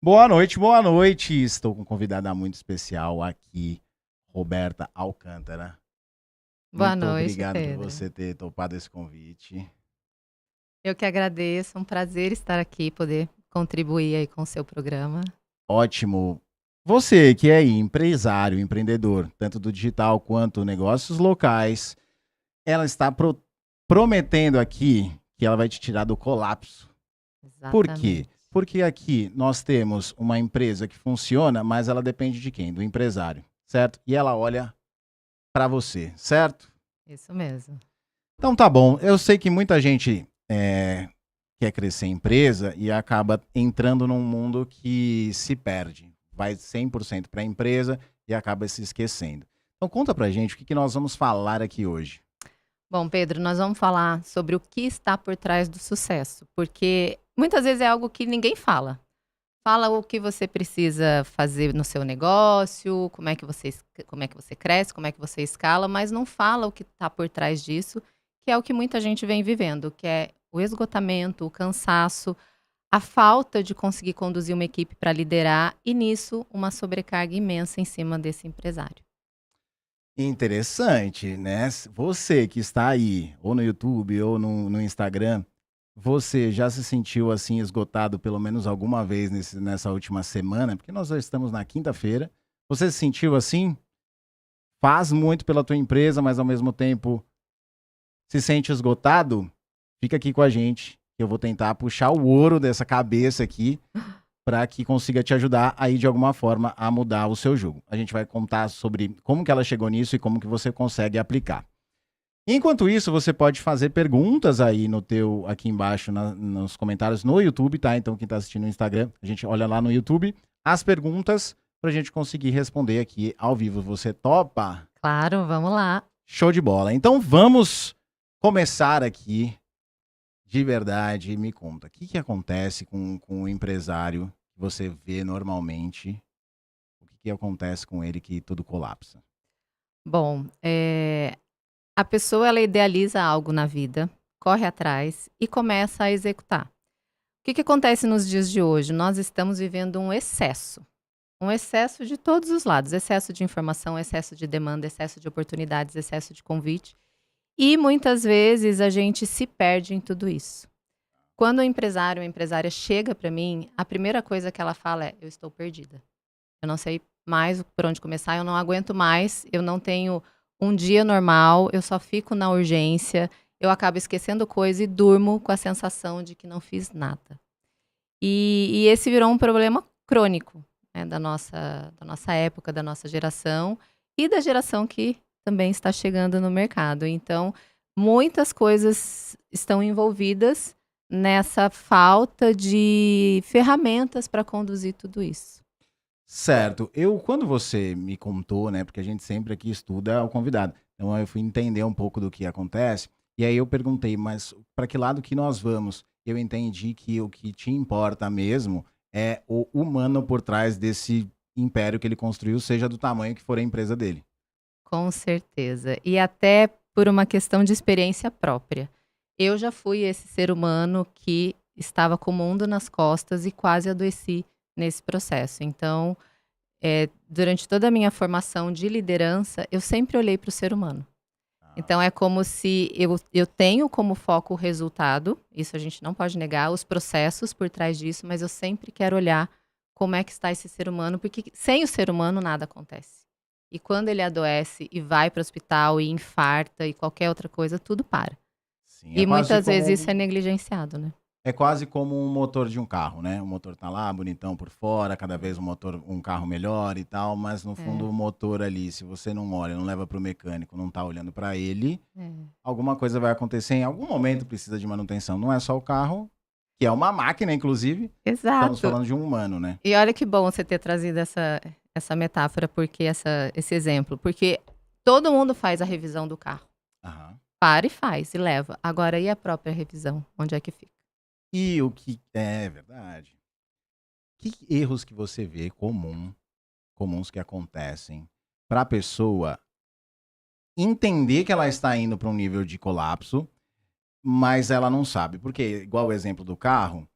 Boa noite, boa noite. Estou com um convidada muito especial aqui, Roberta Alcântara. Boa Muito noite, obrigado por Pedro. você ter topado esse convite. Eu que agradeço, é um prazer estar aqui, poder contribuir aí com o seu programa. Ótimo. Você que é empresário, empreendedor, tanto do digital quanto negócios locais, ela está prometendo aqui que ela vai te tirar do colapso. Por quê? Exatamente. Porque aqui nós temos uma empresa que funciona, mas ela depende de quem? Do empresário, certo? E ela olha para você, certo? Isso mesmo. Então tá bom. Eu sei que muita gente quer crescer em empresa e acaba entrando num mundo que se perde. Vai 100% para a empresa e acaba se esquecendo. Então conta pra gente o que nós vamos falar aqui hoje. Bom, Pedro, nós vamos falar sobre o que está por trás do sucesso, porque muitas vezes é algo que ninguém fala. Fala o que você precisa fazer no seu negócio, como é que você cresce, como é que você escala, mas não fala o que está por trás disso, que é o que muita gente vem vivendo, que é o esgotamento, o cansaço, a falta de conseguir conduzir uma equipe para liderar e nisso uma sobrecarga imensa em cima desse empresário. Interessante, né? Você que está aí, ou no YouTube, ou no Instagram, você já se sentiu assim esgotado pelo menos alguma vez nessa última semana? Porque nós já estamos na quinta-feira. Você se sentiu assim? Faz muito pela tua empresa, mas ao mesmo tempo se sente esgotado? Fica aqui com a gente, que eu vou tentar puxar o ouro dessa cabeça aqui para que consiga te ajudar aí de alguma forma a mudar o seu jogo. A gente vai contar sobre como que ela chegou nisso e como que você consegue aplicar. Enquanto isso, você pode fazer perguntas aí no teu aqui embaixo nos comentários no YouTube, tá? Então quem está assistindo no Instagram, a gente olha lá no YouTube as perguntas para a gente conseguir responder aqui ao vivo. Você topa? Claro, vamos lá. Show de bola. Então vamos começar aqui de verdade. Me conta, o que acontece com o empresário que você vê normalmente? O que acontece com ele que tudo colapsa? Bom, a pessoa ela idealiza algo na vida, corre atrás e começa a executar. O que acontece nos dias de hoje? Nós estamos vivendo um excesso de todos os lados, excesso de informação, excesso de demanda, excesso de oportunidades, excesso de convite. E muitas vezes a gente se perde em tudo isso. Quando o empresário ou a empresária chega para mim, a primeira coisa que ela fala é: eu estou perdida. Eu não sei mais por onde começar, eu não aguento mais, eu não tenho um dia normal, eu só fico na urgência, eu acabo esquecendo coisa e durmo com a sensação de que não fiz nada. E esse virou um problema crônico, né, da nossa época, da nossa geração e da geração que também está chegando no mercado. Então, muitas coisas estão envolvidas nessa falta de ferramentas para conduzir tudo isso. Certo. Quando você me contou, né, porque a gente sempre aqui estuda o convidado, então eu fui entender um pouco do que acontece, e aí eu perguntei, mas para que lado que nós vamos? Eu entendi que o que te importa mesmo é o humano por trás desse império que ele construiu, seja do tamanho que for a empresa dele. Com certeza. E até por uma questão de experiência própria. Eu já fui esse ser humano que estava com o mundo nas costas e quase adoeci nesse processo. Então, durante toda a minha formação de liderança, eu sempre olhei para o ser humano. Ah, Então, é como se eu tenho como foco o resultado, isso a gente não pode negar, os processos por trás disso, mas eu sempre quero olhar como é que está esse ser humano, porque sem o ser humano nada acontece. E quando ele adoece e vai para o hospital e infarta e qualquer outra coisa, tudo para. sim, E muitas vezes isso é negligenciado, né? é quase como um motor de um carro, né? O motor tá lá, bonitão por fora, cada vez um carro melhor e tal, mas no fundo É, o motor ali, se você não olha, não leva para o mecânico, não tá olhando para ele, é. alguma coisa vai acontecer, em algum momento precisa de manutenção. Não é só o carro, que é uma máquina, inclusive, estamos Exato. falando de um humano, né? E olha que bom você ter trazido essa metáfora, porque esse exemplo, porque todo mundo faz a revisão do carro. Aham. Para e faz, e leva. Agora, e a própria revisão? Onde é que fica? E o que é verdade? Que erros que você vê comuns que acontecem para a pessoa entender que ela está indo para um nível de colapso, mas ela não sabe? Porque, igual o exemplo do carro,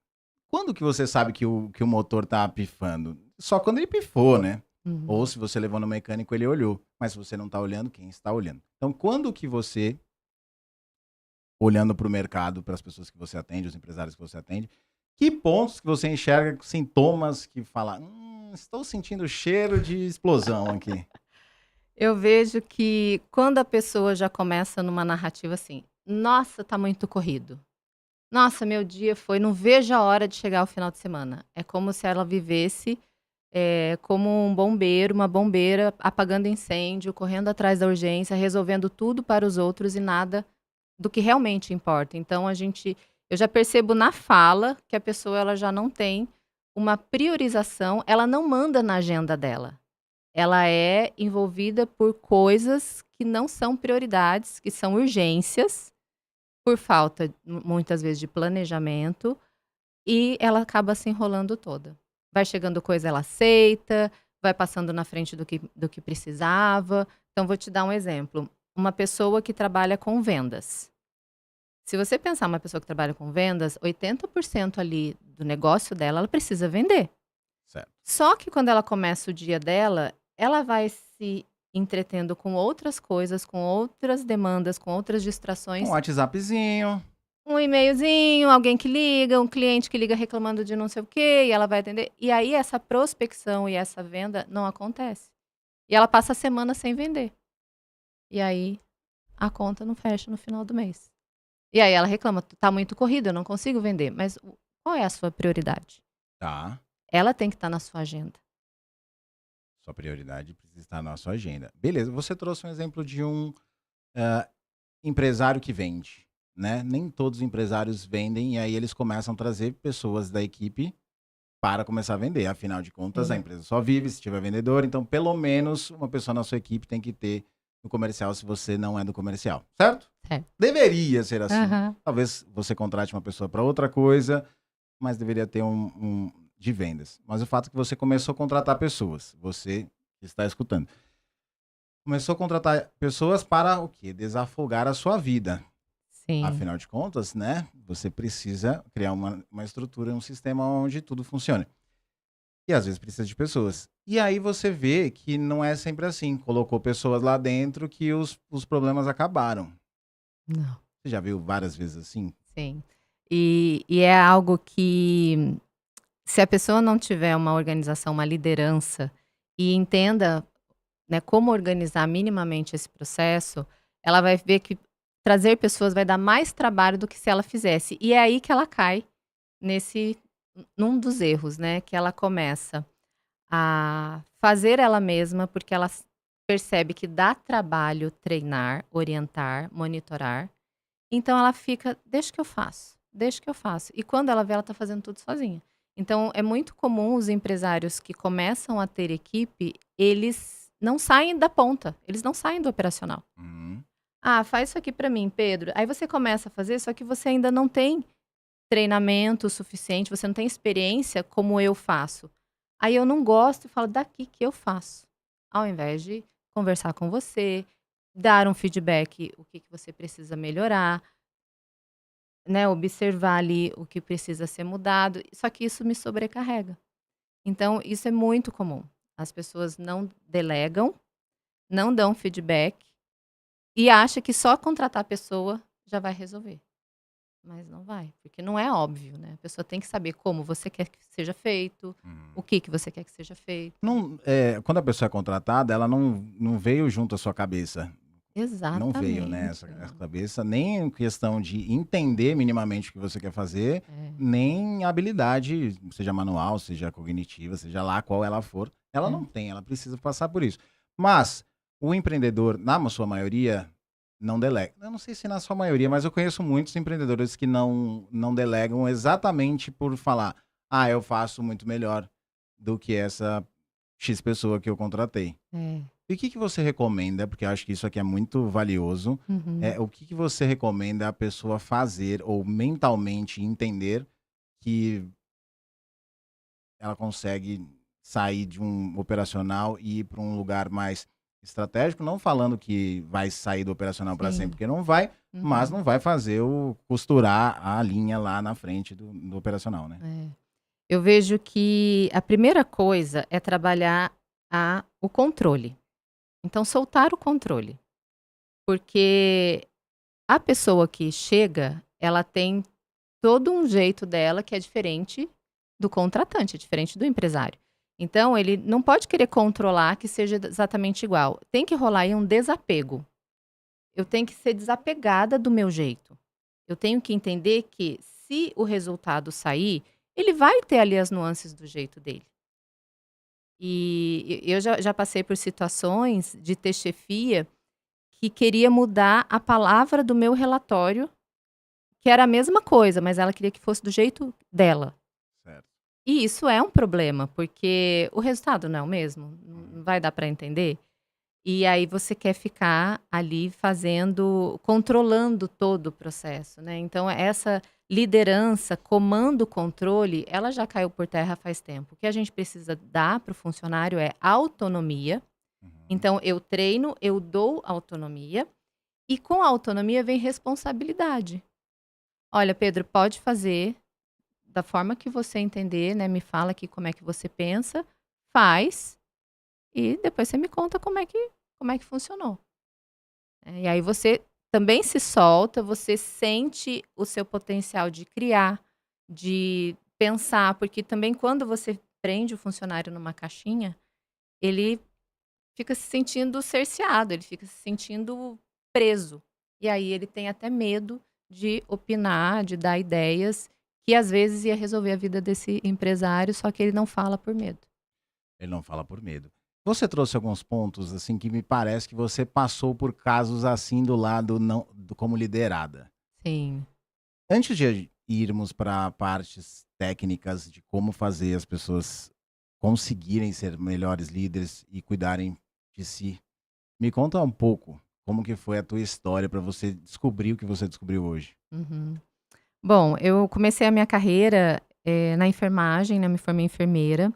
Quando que você sabe que o motor tá pifando? Só quando ele pifou, né? Ou Uhum. se você levou no mecânico, ele olhou. Mas se você não tá olhando, quem está olhando? Então, quando que você, olhando para o mercado, para as pessoas que você atende, os empresários que você atende, que pontos que você enxerga sintomas que fala, estou sentindo cheiro de explosão aqui. Eu vejo que quando a pessoa já começa numa narrativa assim: "Nossa, tá muito corrido. Nossa, meu dia foi não vejo a hora de chegar o final de semana". É como se ela vivesse, como um bombeiro, uma bombeira apagando incêndio, correndo atrás da urgência, resolvendo tudo para os outros e nada do que realmente importa. Então eu já percebo na fala que a pessoa ela já não tem uma priorização, ela não manda na agenda dela. Ela é envolvida por coisas que não são prioridades, que são urgências, por falta, muitas vezes, de planejamento, e ela acaba se enrolando toda. Vai chegando coisa, ela aceita, vai passando na frente do que precisava. Então, vou te dar um exemplo. Uma pessoa que trabalha com vendas. Se você pensar uma pessoa que trabalha com vendas, 80% ali do negócio dela, ela precisa vender. Certo. Só que quando ela começa o dia dela, ela vai se entretendo com outras coisas, com outras demandas, com outras Um distrações. WhatsAppzinho. Um e-mailzinho, alguém que liga, um cliente que liga reclamando de não sei o quê, e ela vai atender. E aí essa prospecção e essa venda não acontece. E ela passa a semana sem vender. E aí a conta não fecha no final do mês. E aí ela reclama: "Tá muito corrido, eu não consigo vender". Mas qual é a sua prioridade? Tá. Ela tem que estar na sua agenda. Sua prioridade precisa estar na sua agenda. Beleza, você trouxe um exemplo de um ah, empresário que vende, né? Nem todos os empresários vendem e aí eles começam a trazer pessoas da equipe para começar a vender. Afinal de contas, a É. empresa só vive se tiver vendedor, então pelo menos uma pessoa na sua equipe tem que ter no comercial se você não é do comercial, certo? Certo. Deveria ser assim. Aham. Talvez você contrate uma pessoa para outra coisa, mas deveria ter um de vendas. Mas o fato é que você começou a contratar pessoas, você que está escutando. Começou a contratar pessoas para o quê? Desafogar a sua vida. Sim. Afinal de contas, né? Você precisa criar uma estrutura, um sistema onde tudo funcione. E às vezes precisa de pessoas. E aí você vê que não é sempre assim. Colocou pessoas lá dentro que os problemas acabaram. Não. Você já viu várias vezes assim? Sim. E é algo que, se a pessoa não tiver uma organização, uma liderança e entenda, né, como organizar minimamente esse processo, ela vai ver que trazer pessoas vai dar mais trabalho do que se ela fizesse. E é aí que ela cai nesse num dos erros, né, que ela começa a fazer ela mesma, porque ela percebe que dá trabalho treinar, orientar, monitorar. Então ela fica: "Deixa que eu faço, deixa que eu faço". E quando ela vê, ela tá fazendo tudo sozinha. Então é muito comum os empresários que começam a ter equipe, eles não saem da ponta, eles não saem do operacional. Uhum. "Ah, faz isso aqui pra mim, Pedro". Aí você começa a fazer, só que você ainda não tem treinamento suficiente, você não tem experiência como eu faço. Aí eu não gosto e falo: "Daqui que eu faço". Ao invés de conversar com você, dar um feedback, o que que você precisa melhorar, né, observar ali o que precisa ser mudado, só que isso me sobrecarrega. Então isso é muito comum. As pessoas não delegam, não dão feedback e acha que só contratar a pessoa já vai resolver, mas não vai, porque não é óbvio, né, a pessoa tem que saber como você quer que seja feito, o Uhum. que que você quer que seja feito. Não, quando a pessoa é contratada, ela não veio junto à sua cabeça. Não veio, né, Exatamente, essa não. cabeça, nem em questão de entender minimamente o que você quer fazer, É, nem habilidade, seja manual, seja cognitiva, seja lá qual ela for, ela é. não tem, ela precisa passar por isso. Mas o empreendedor, na sua maioria, não delega. Eu não sei se na sua maioria, mas eu conheço muitos empreendedores que não delegam exatamente por falar, eu faço muito melhor do que essa X pessoa que eu contratei. É. E o que que você recomenda, porque eu acho que isso aqui é muito valioso, Uhum. o que que você recomenda a pessoa fazer ou mentalmente entender que ela consegue sair de um operacional e ir para um lugar mais estratégico? Não falando que vai sair do operacional para sempre, Sim. porque não vai, mas Uhum. não vai fazer o costurar a linha lá na frente do operacional, né? É. Eu vejo que a primeira coisa é trabalhar o controle. Então, soltar o controle. Porque a pessoa que chega, ela tem todo um jeito dela que é diferente do contratante, é diferente do empresário. Então, ele não pode querer controlar que seja exatamente igual. Tem que rolar aí um desapego. Eu tenho que ser desapegada do meu jeito. Eu tenho que entender que se o resultado sair, ele vai ter ali as nuances do jeito dele. E eu já passei por situações de ter chefia que queria mudar a palavra do meu relatório, que era a mesma coisa, mas ela queria que fosse do jeito dela. Certo. E isso é um problema, porque o resultado não é o mesmo, Uhum. não vai dar para entender. E aí você quer ficar ali fazendo, controlando todo o processo, né? Então essa liderança, comando, controle, ela já caiu por terra faz tempo. O que a gente precisa dar para o funcionário é autonomia. Uhum. Então eu treino, eu dou autonomia e com a autonomia vem responsabilidade. Olha, Pedro, pode fazer da forma que você entender, né? Me fala aqui como é que você pensa, faz e depois você me conta como é que funcionou. E aí você também se solta, você sente o seu potencial de criar, de pensar, porque também quando você prende o funcionário numa caixinha, ele fica se sentindo cerceado, ele fica se sentindo preso. E aí ele tem até medo de opinar, de dar ideias, que às vezes ia resolver a vida desse empresário, só que ele não fala por medo. Ele não fala por medo. Você trouxe alguns pontos, assim, que me parece que você passou por casos assim do lado não como liderada. Sim. Antes de irmos para partes técnicas de como fazer as pessoas conseguirem ser melhores líderes e cuidarem de si, me conta um pouco como que foi a tua história para você descobrir o que você descobriu hoje. Uhum. Bom, eu comecei a minha carreira, na enfermagem, né, me formei enfermeira,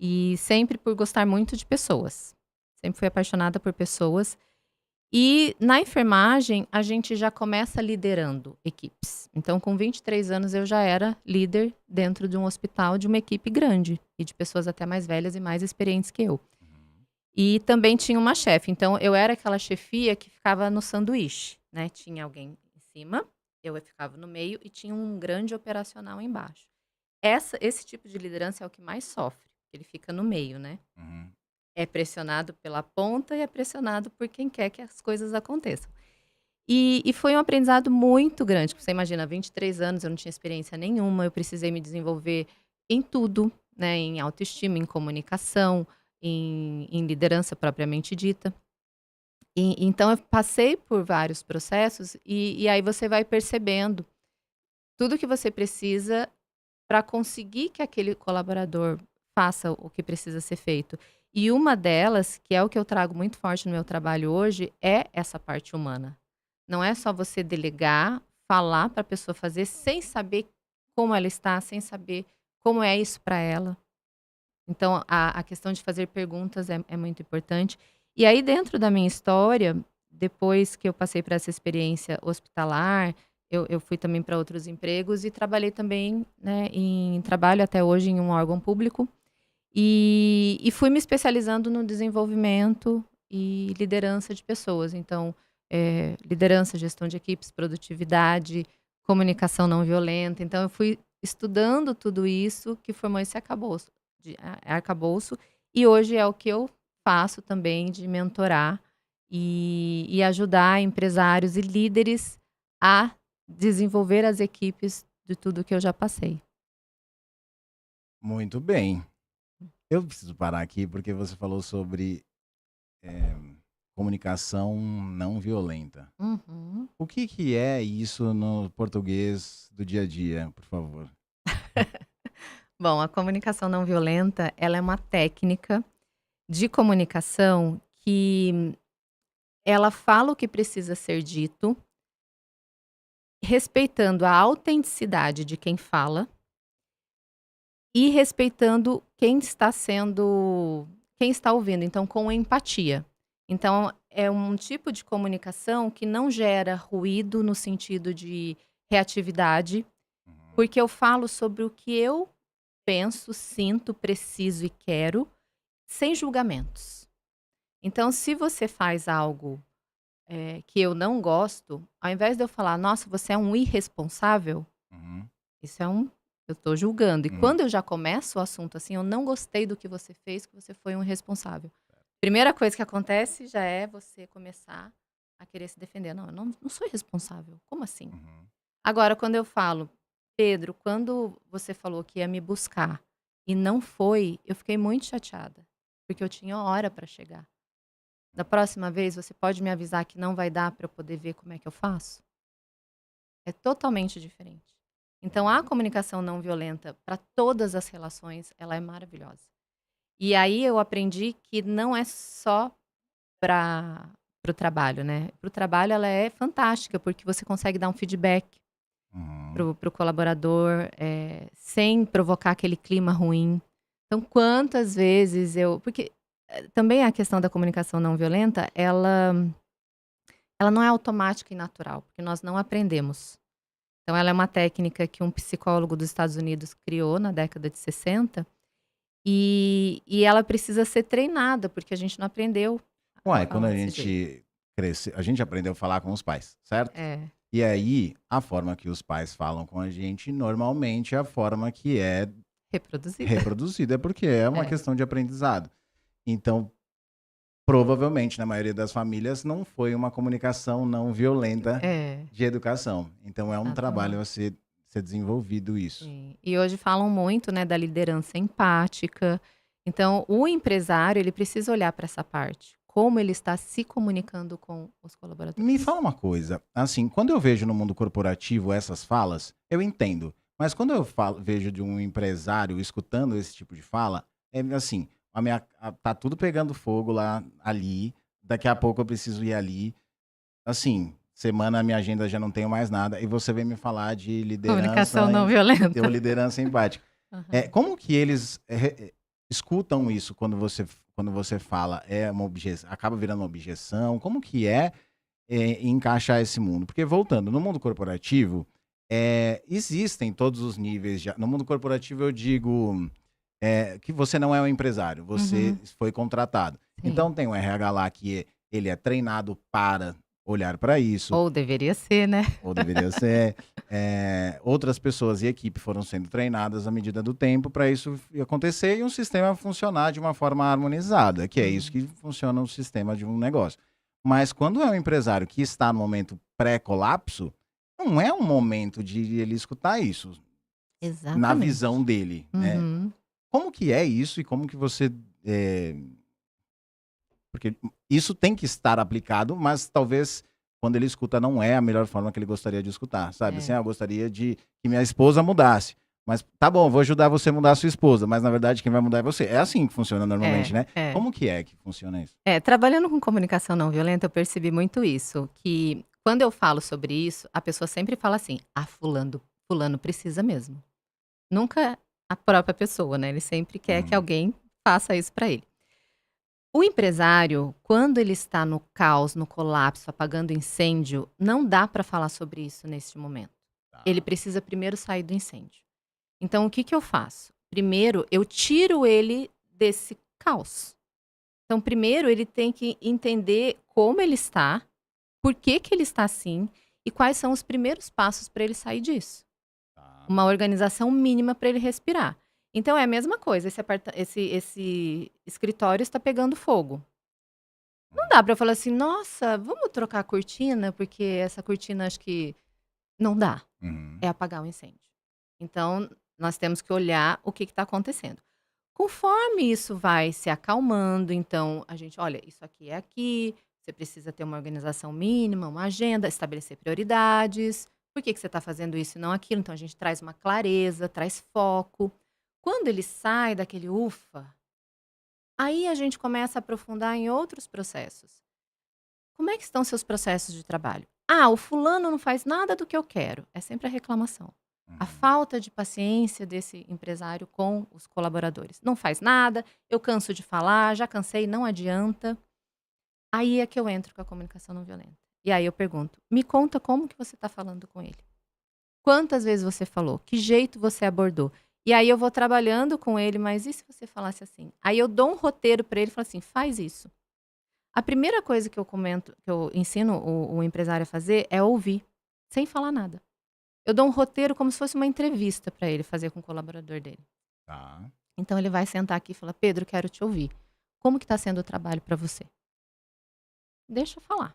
e sempre por gostar muito de pessoas. Sempre fui apaixonada por pessoas. E na enfermagem, a gente já começa liderando equipes. Então, com 23 anos, eu já era líder dentro de um hospital de uma equipe grande e de pessoas até mais velhas e mais experientes que eu. Uhum. E também tinha uma chefe. Então, eu era aquela chefia que ficava no sanduíche, né? Tinha alguém em cima, eu ficava no meio e tinha um grande operacional embaixo. Esse tipo de liderança é o que mais sofre, ele fica no meio, né? Uhum. É pressionado pela ponta e é pressionado por quem quer que as coisas aconteçam. E foi um aprendizado muito grande, porque você imagina, 23 anos, eu não tinha experiência nenhuma, eu precisei me desenvolver em tudo, né, em autoestima, em comunicação, em liderança propriamente dita. Então eu passei por vários processos e aí você vai percebendo tudo que você precisa para conseguir que aquele colaborador faça o que precisa ser feito. E uma delas, que é o que eu trago muito forte no meu trabalho hoje, é essa parte humana. Não é só você delegar, falar para a pessoa fazer sem saber como ela está, sem saber como é isso para ela. Então, a questão de fazer perguntas é muito importante. E aí, dentro da minha história, depois que eu passei por essa experiência hospitalar, eu fui também para outros empregos e trabalhei também, né, trabalho até hoje em um órgão público. E fui me especializando no desenvolvimento e liderança de pessoas. Então, liderança, gestão de equipes, produtividade, comunicação não violenta. Então, eu fui estudando tudo isso que formou esse arcabouço. E hoje é o que eu faço também de mentorar e ajudar empresários e líderes a desenvolver as equipes de tudo que eu já passei. Muito bem. Eu preciso parar aqui porque você falou sobre eh, comunicação não violenta. Uhum. O que que é isso no português do dia a dia, por favor? Bom, a comunicação não violenta, ela é uma técnica de comunicação que ela fala o que precisa ser dito, respeitando a autenticidade de quem fala e respeitando quem está ouvindo, então com empatia. Então, é um tipo de comunicação que não gera ruído no sentido de reatividade, Uhum. porque eu falo sobre o que eu penso, sinto, preciso e quero, sem julgamentos. Então, se você faz algo que eu não gosto, ao invés de eu falar, nossa, você é um irresponsável, Uhum. isso é um. Eu tô julgando. E Uhum. quando eu já começo o assunto assim, eu não gostei do que você fez, que você foi um irresponsável. Primeira coisa que acontece já é você começar a querer se defender. Não, eu não sou irresponsável. Como assim? Uhum. Agora, quando eu falo, Pedro, quando você falou que ia me buscar e não foi, eu fiquei muito chateada, porque eu tinha hora para chegar. Da próxima vez, você pode me avisar que não vai dar para eu poder ver como é que eu faço? É totalmente diferente. Então, a comunicação não violenta para todas as relações, ela é maravilhosa. E aí eu aprendi que não é só para o trabalho, né? Para o trabalho ela é fantástica, porque você consegue dar um feedback Uhum. para o colaborador, sem provocar aquele clima ruim. Então, quantas vezes eu. Porque também a questão da comunicação não violenta, ela não é automática e natural, porque nós não aprendemos. Então, ela é uma técnica que um psicólogo dos Estados Unidos criou na década de 60 e ela precisa ser treinada, porque a gente não aprendeu a Uai, quando falar a desse jeito. gente cresce, a gente aprendeu a falar com os pais, certo? É, E aí, a forma que os pais falam com a gente, normalmente é a forma que é reproduzida. reproduzida, porque é uma É, questão de aprendizado. Então, provavelmente, na maioria das famílias, não foi uma comunicação não violenta é, de educação. Então, é um trabalho exatamente. a ser desenvolvido isso. Sim. E hoje falam muito, né, da liderança empática. Então, o empresário, ele precisa olhar para essa parte. Como ele está se comunicando com os Me colaboradores. fala uma coisa, assim, quando eu vejo no mundo corporativo essas falas, eu entendo. Mas quando eu vejo de um empresário escutando esse tipo de fala, é assim, tá tudo pegando fogo lá, ali, daqui a pouco eu preciso ir ali. Assim, semana a minha agenda já não tenho mais nada, e você vem me falar de Comunicação liderança não e ter uma violenta. liderança empática. Aham. Como que eles escutam isso quando você fala? É uma objeção, acaba virando uma objeção? Como que encaixar esse mundo? Porque voltando, no mundo corporativo, existem todos os níveis já. No mundo corporativo eu digo que você não é um empresário, você Uhum. foi contratado. Sim. Então tem um RH lá que ele é treinado para olhar para isso, Ou deveria ser, né? ou deveria ser. Outras pessoas e equipe foram sendo treinadas à medida do tempo para isso acontecer e um sistema funcionar de uma forma harmonizada, que é isso Sim. que funciona o sistema de um negócio. Mas quando é um empresário que está no momento pré-colapso, não é um momento de ele escutar isso, na visão Exatamente. dele, né? Uhum. Como que é isso e como que você. eh, Porque isso tem que estar aplicado, mas talvez quando ele escuta não é a melhor forma que ele gostaria de escutar, sabe? Assim, É. eu gostaria de que minha esposa mudasse. Mas tá bom, vou ajudar você a mudar a sua esposa, mas na verdade quem vai mudar é você. É assim que funciona normalmente, É, né? é. Como que funciona isso? Trabalhando com comunicação não violenta, eu percebi muito isso, que quando eu falo sobre isso, a pessoa sempre fala assim: "Ah, fulano precisa mesmo". Nunca a própria pessoa, né, ele sempre quer que Uhum. alguém faça isso para ele. O empresário, quando ele está no caos, no colapso, apagando incêndio, não dá para falar sobre isso neste momento. Ele Tá. precisa primeiro sair do incêndio. Então o que que eu faço? Primeiro eu tiro ele desse caos. Então primeiro ele tem que entender como ele está, por que que ele está assim e quais são os primeiros passos para ele sair disso. Tá. Uma organização mínima para ele respirar. Então é a mesma coisa, esse escritório está pegando fogo. Não Uhum. dá para eu falar assim: "Nossa, vamos trocar a cortina, porque essa cortina acho que" não dá, Uhum. é apagar o incêndio. Então, nós temos que olhar o que está acontecendo. Conforme isso vai se acalmando, então a gente: "Olha, isso aqui é aqui, você precisa ter uma organização mínima, uma agenda, estabelecer prioridades. Por que que você está fazendo isso e não aquilo?". Então a gente traz uma clareza, traz foco. Quando ele sai daquele "ufa", aí a gente começa a aprofundar em outros processos. Como é que estão seus processos de trabalho? "Ah, o fulano não faz nada do que eu quero", é sempre a reclamação. A Uhum. falta de paciência desse empresário com os colaboradores. "Não faz nada, eu canso de falar, já cansei, não adianta". Aí é que eu entro com a comunicação não violenta. E aí eu pergunto: "Me conta como que você está falando com ele. Quantas vezes você falou? Que jeito você abordou?". E aí eu vou trabalhando com ele, mas e se você falasse assim? Aí eu dou um roteiro para ele e falo assim, faz isso. A primeira coisa que eu comento, que eu ensino o empresário a fazer é ouvir, sem falar nada. Eu dou um roteiro como se fosse uma entrevista para ele fazer com o colaborador dele. Tá. Então ele vai sentar aqui e falar, Pedro, quero te ouvir. Como que está sendo o trabalho para você? Deixa eu falar.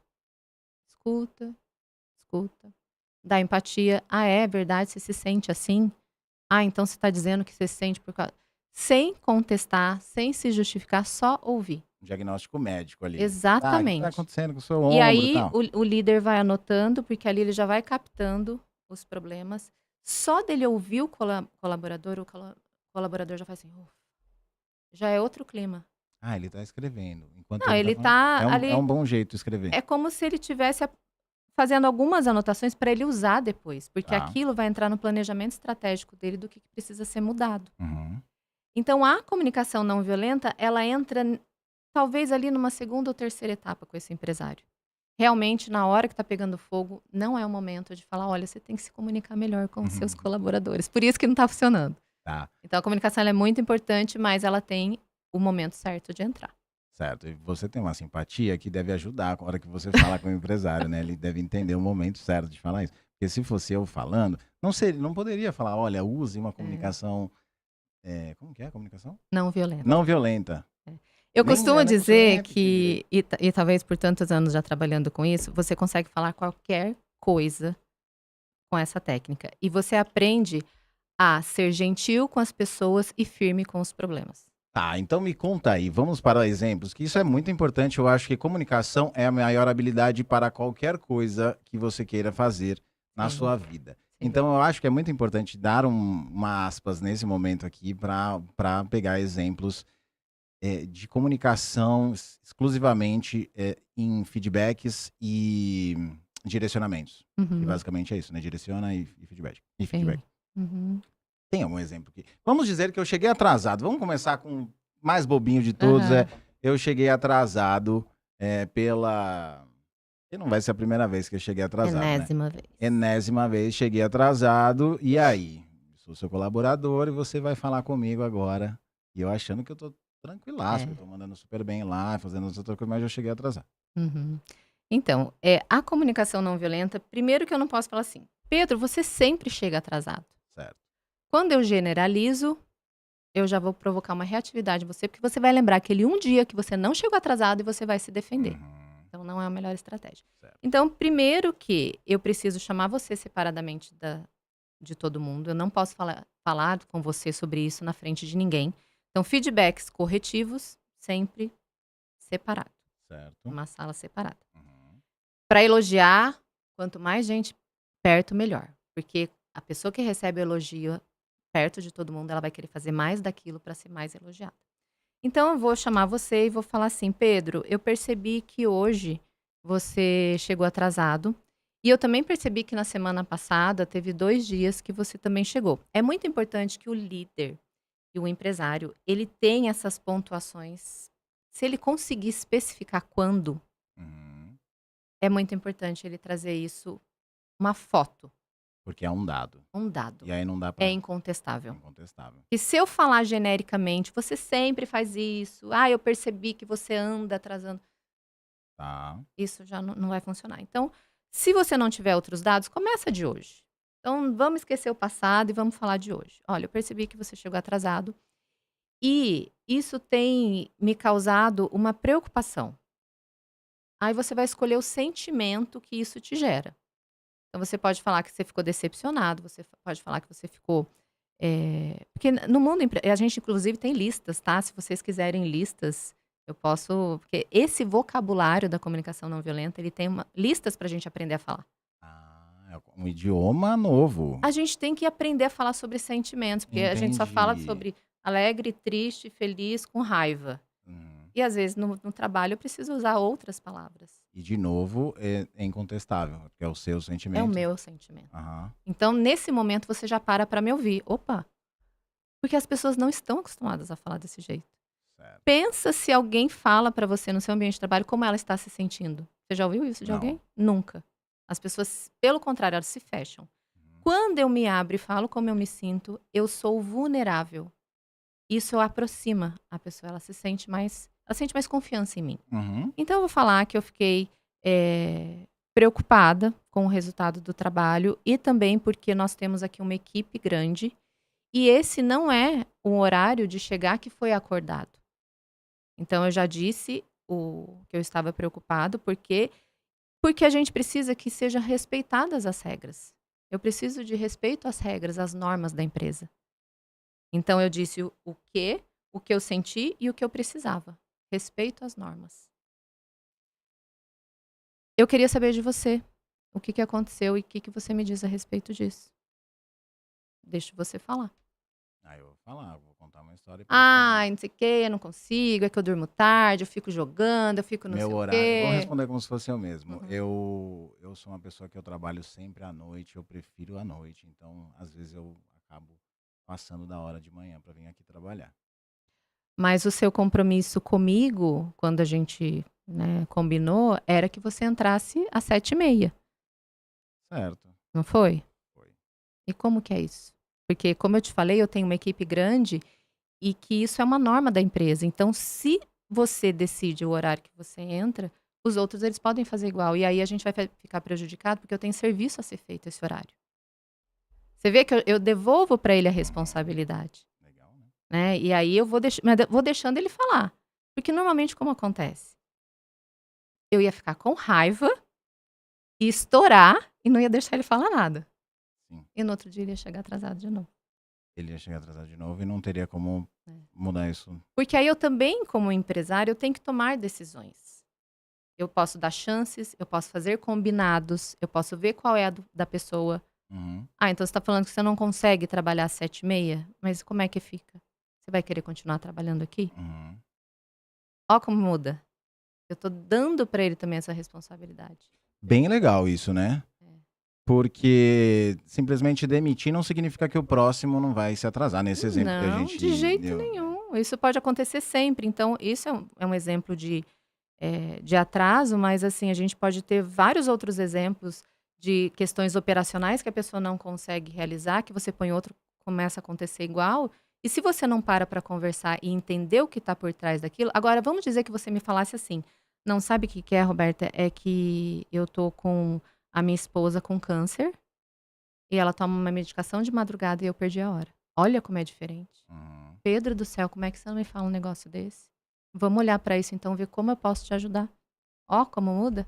Escuta, escuta. Dá empatia. Ah, é verdade, você se sente assim? Ah, então você está dizendo que você se sente por causa... Sem contestar, sem se justificar, só ouvir. Um diagnóstico médico ali. Ah, o que está Exatamente. acontecendo com o seu E ombro e aí tal? o líder vai anotando, porque ali ele já vai captando os problemas. Só dele ouvir o colaborador, colaborador já faz assim, "Uf", já é outro clima. Ah, ele está escrevendo. Enquanto Não, ele está ele falando. tá É ali, um bom jeito de escrever. é como se ele tivesse fazendo algumas anotações para ele usar depois, porque Tá. aquilo vai entrar no planejamento estratégico dele do que precisa ser mudado. Uhum. Então a comunicação não violenta, ela entra talvez ali numa segunda ou terceira etapa com esse empresário. Realmente, na hora que está pegando fogo, não é o momento de falar, olha, você tem que se comunicar melhor com os seus Uhum. colaboradores. Por isso que não está funcionando. Tá. Então a comunicação ela é muito importante, mas ela tem o momento certo de entrar. Certo. E você tem uma simpatia que deve ajudar na hora que você fala com o empresário, né? Ele deve entender o momento certo de falar isso. Porque se fosse eu falando, não poderia falar, olha, use uma comunicação. Como que é a comunicação? Não violenta. Não violenta. Eu Nem costumo você nem dizer repetir direito. que, e talvez por tantos anos já trabalhando com isso, você consegue falar qualquer coisa com essa técnica. E você aprende a ser gentil com as pessoas e firme com os problemas. Tá, então me conta aí, vamos para exemplos, que isso é muito importante. Eu acho que comunicação é a maior habilidade para qualquer coisa que você queira fazer na Sim, sua vida. sim. Então eu acho que é muito importante dar uma aspas nesse momento aqui para pegar exemplos de comunicação exclusivamente em feedbacks e direcionamentos. Que Uhum, basicamente é isso, né? Direciona e feedback. E sim. feedback. Uhum. Tem algum exemplo aqui? Vamos dizer que eu cheguei atrasado. Vamos começar com o mais bobinho de todos. Aham. Eu cheguei atrasado pela. E não vai ser a primeira vez que eu cheguei atrasado, né? Enésima vez. Enésima vez, cheguei atrasado. E aí? Sou seu colaborador e você vai falar comigo agora. E eu achando que eu tô tranquilaço, que eu tô mandando super bem lá, fazendo as outras coisas, mas eu cheguei atrasado. Uhum. Então, a comunicação não violenta, primeiro que eu não posso falar assim, Pedro, você sempre chega atrasado. Certo. Quando eu generalizo, eu já vou provocar uma reatividade em você, porque você vai lembrar aquele um dia que você não chegou atrasado e você vai se defender. Uhum, Então, não é a melhor estratégia. certo. Então, primeiro que eu preciso chamar você separadamente de todo mundo. Eu não posso falar com você sobre isso na frente de ninguém. Então, feedbacks corretivos, sempre separado, Certo. numa sala separada. Uhum. Para elogiar, quanto mais gente perto, melhor. Porque a pessoa que recebe o elogio perto de todo mundo, ela vai querer fazer mais daquilo para ser mais elogiada. Então, eu vou chamar você e vou falar assim: Pedro, eu percebi que hoje você chegou atrasado. E eu também percebi que na semana passada teve 2 dias que você também chegou. É muito importante que o líder e o empresário, ele tenha essas pontuações. Se ele conseguir especificar quando, Uhum. é muito importante ele trazer isso, uma foto, Porque é um dado. um dado. E aí não dá É para. incontestável. Incontestável. E se eu falar genericamente, você sempre faz isso, eu percebi que você anda atrasando, Tá. isso já não vai funcionar. Então, se você não tiver outros dados, começa de hoje. Então, vamos esquecer o passado e vamos falar de hoje. Olha, eu percebi que você chegou atrasado e isso tem me causado uma preocupação. Aí você vai escolher o sentimento que isso te gera. Então, você pode falar que você ficou decepcionado, você pode falar que você ficou. Porque no mundo, a gente inclusive tem listas, tá? Se vocês quiserem listas, eu posso. Porque esse vocabulário da comunicação não violenta, ele tem listas para a gente aprender a falar. Ah, é um idioma novo. A gente tem que aprender a falar sobre sentimentos, porque a gente só fala Entendi. sobre alegre, triste, feliz, com raiva. Uhum. E às vezes no trabalho eu preciso usar outras palavras. E de novo, é incontestável, que é o seu É o sentimento. meu sentimento. Aham. Então, nesse momento, você já para me ouvir. Opa! Porque as pessoas não estão acostumadas a falar desse jeito. Certo. Pensa se alguém fala pra você no seu ambiente de trabalho como ela está se sentindo. Você já ouviu isso de Não. alguém? Nunca. As pessoas, pelo contrário, elas se fecham. Quando eu me abro e falo como eu me sinto, eu sou vulnerável. Isso aproxima a pessoa, ela sente mais confiança em mim. Uhum. Então eu vou falar que eu fiquei preocupada com o resultado do trabalho e também porque nós temos aqui uma equipe grande e esse não é o horário de chegar que foi acordado. Então eu já disse que eu estava preocupado porque a gente precisa que sejam respeitadas as regras. Eu preciso de respeito às regras, às normas da empresa. Então eu disse o que eu senti e o que eu precisava. Respeito às normas. Eu queria saber de você. O que aconteceu e o que você me diz a respeito disso? Deixo você falar. Eu vou falar, vou contar uma história pra falar. Não sei o quê, eu não consigo, é que eu durmo tarde, eu fico jogando, eu fico não Meu sei o horário, vou quê. responder como se fosse eu mesmo. Uhum. Eu sou uma pessoa que eu trabalho sempre à noite, eu prefiro à noite, então às vezes eu acabo passando da hora de manhã para vir aqui trabalhar. Mas o seu compromisso comigo, quando a gente, né, combinou, era que você entrasse às 7h30, Certo, não foi? foi. E como que é isso? Porque, como eu te falei, eu tenho uma equipe grande e que isso é uma norma da empresa. Então, se você decide o horário que você entra, os outros eles podem fazer igual. E aí a gente vai ficar prejudicado porque eu tenho serviço a ser feito esse horário. Você vê que eu devolvo para ele a responsabilidade, Legal, né? né? E aí mas eu vou deixando ele falar. Porque normalmente como acontece? Eu ia ficar com raiva e estourar e não ia deixar ele falar nada. Sim. E no outro dia ele ia chegar atrasado de novo. Ele ia chegar atrasado de novo e não teria como mudar isso. Porque aí eu também, como empresário, eu tenho que tomar decisões. Eu posso dar chances, eu posso fazer combinados, eu posso ver qual é a da pessoa. Uhum. Então você está falando que você não consegue trabalhar às 7h30? Mas como é que fica? Você vai querer continuar trabalhando aqui? Uhum. Ó como muda. Eu tô dando para ele também essa responsabilidade. Bem legal isso, né? Porque simplesmente demitir não significa que o próximo não vai se atrasar. Nesse exemplo que a Não, gente de jeito deu. nenhum. Isso pode acontecer sempre. Então, isso é um exemplo de atraso, mas assim, a gente pode ter vários outros exemplos de questões operacionais que a pessoa não consegue realizar, que você põe outro, começa a acontecer igual. E se você não para conversar e entender o que está por trás daquilo. Agora, vamos dizer que você me falasse assim: não sabe o que é, Roberta? É que eu tô com a minha esposa com câncer e ela toma uma medicação de madrugada e eu perdi a hora. Olha como é diferente. Uhum. Pedro do céu, como é que você não me fala um negócio desse? Vamos olhar para isso então, ver como eu posso te ajudar. Ó, como muda.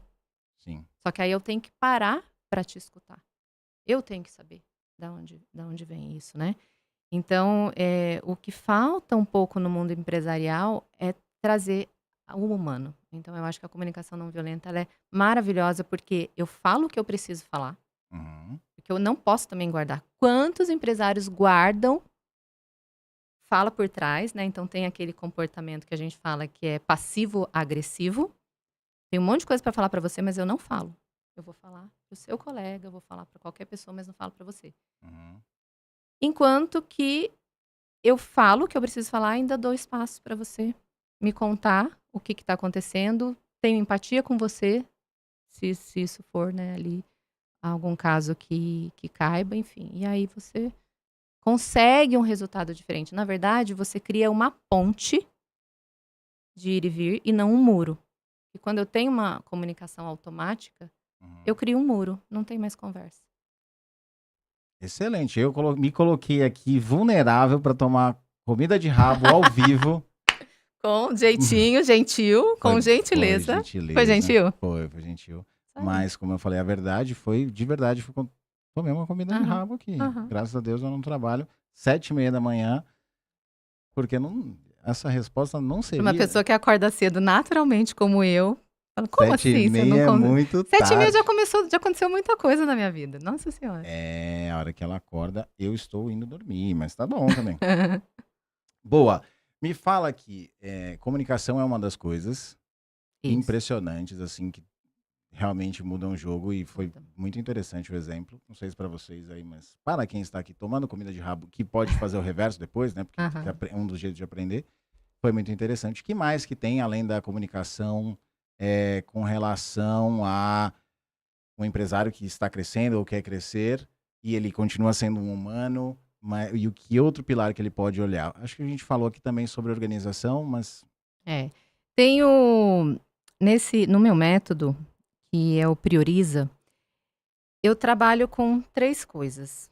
Sim. Só que aí eu tenho que parar para te escutar. Eu tenho que saber da onde vem isso, né? Então, o que falta um pouco no mundo empresarial é trazer o humano. Então, eu acho que a comunicação não violenta ela é maravilhosa porque eu falo o que eu preciso falar, Uhum. porque eu não posso também guardar. Quantos empresários guardam, fala por trás, né? Então, tem aquele comportamento que a gente fala que é passivo-agressivo. Tem um monte de coisa para falar para você, mas eu não falo. Eu vou falar pro seu colega, eu vou falar para qualquer pessoa, mas não falo para você. Uhum. Enquanto que eu falo o que eu preciso falar, ainda dou espaço para você me contar o que está acontecendo, tenho empatia com você, se isso for, né, ali algum caso que caiba, enfim. E aí você consegue um resultado diferente. Na verdade, você cria uma ponte de ir e vir e não um muro. E quando eu tenho uma comunicação automática, eu Uhum. crio um muro, não tem mais conversa. Excelente. Eu me coloquei aqui vulnerável para tomar comida de rabo ao vivo. Com jeitinho, gentil, com Foi gentileza. Foi gentileza. gentil? Foi gentil. Isso aí. Mas, como eu falei, a verdade foi, de verdade, tomei uma comida de Aham, rabo aqui. aham. Graças a Deus eu não trabalho 7h30 da manhã, porque essa resposta não Pra uma seria. pessoa que acorda cedo naturalmente como eu, fala: "Como Sete e assim você não meia é come?" muito 7h30 tarde. já aconteceu muita coisa na minha vida, nossa senhora. É, a hora que ela acorda, eu estou indo dormir, mas tá bom também. Boa. Me fala aqui, comunicação é uma das coisas Isso, impressionantes, assim, que realmente mudam o jogo e foi muda. muito interessante o exemplo. Não sei se para vocês aí, mas para quem está aqui tomando comida de rabo, que pode fazer o reverso depois, né? Porque Aham. é um dos jeitos de aprender. Foi muito interessante. O que mais que tem, além da comunicação, com relação a um empresário que está crescendo ou quer crescer e ele continua sendo um humano, e o que outro pilar que ele pode olhar? Acho que a gente falou aqui também sobre organização, mas... É. Tenho no meu método, que é o Prioriza, eu trabalho com 3 coisas,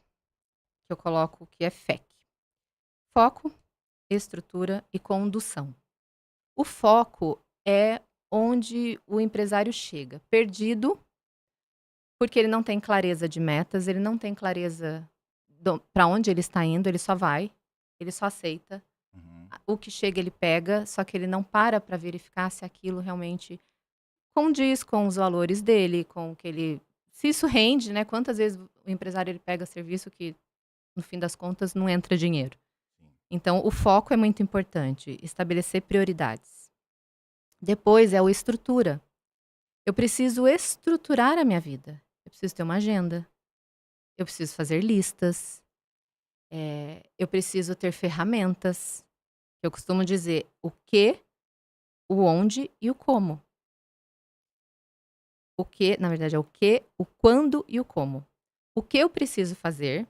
que eu coloco que é FEC: foco, estrutura e condução. O foco é onde o empresário chega perdido, porque ele não tem clareza de metas, ele não tem clareza para onde ele está indo, ele só vai, ele só aceita. Uhum, O que chega ele pega, só que ele não para verificar se aquilo realmente condiz com os valores dele, com o que ele, se isso rende, né? Quantas vezes o empresário ele pega serviço que no fim das contas não entra dinheiro. sim. Então o foco é muito importante, estabelecer prioridades. Depois é o estrutura. Eu preciso estruturar a minha vida. Eu preciso ter uma agenda. Eu preciso fazer listas. Eu preciso ter ferramentas. Eu costumo dizer o que, o onde e o como. O que, na verdade, é o que, o quando e o como. O que eu preciso fazer,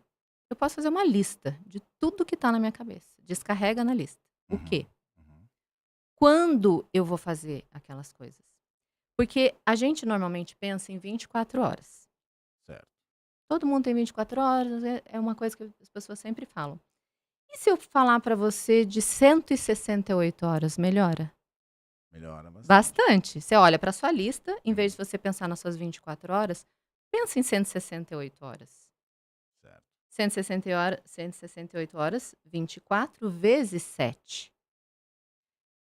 eu posso fazer uma lista de tudo que está na minha cabeça. Descarrega na lista. O Uhum, que? uhum, Quando eu vou fazer aquelas coisas? Porque a gente normalmente pensa em 24 horas. certo. Todo mundo tem 24 horas, é uma coisa que as pessoas sempre falam. E se eu falar para você de 168 horas, melhora? Melhora bastante. Bastante. Você olha para sua lista, em vez Uhum, de você pensar nas suas 24 horas, pensa em 168 horas. certo. 168 horas, 24 vezes 7.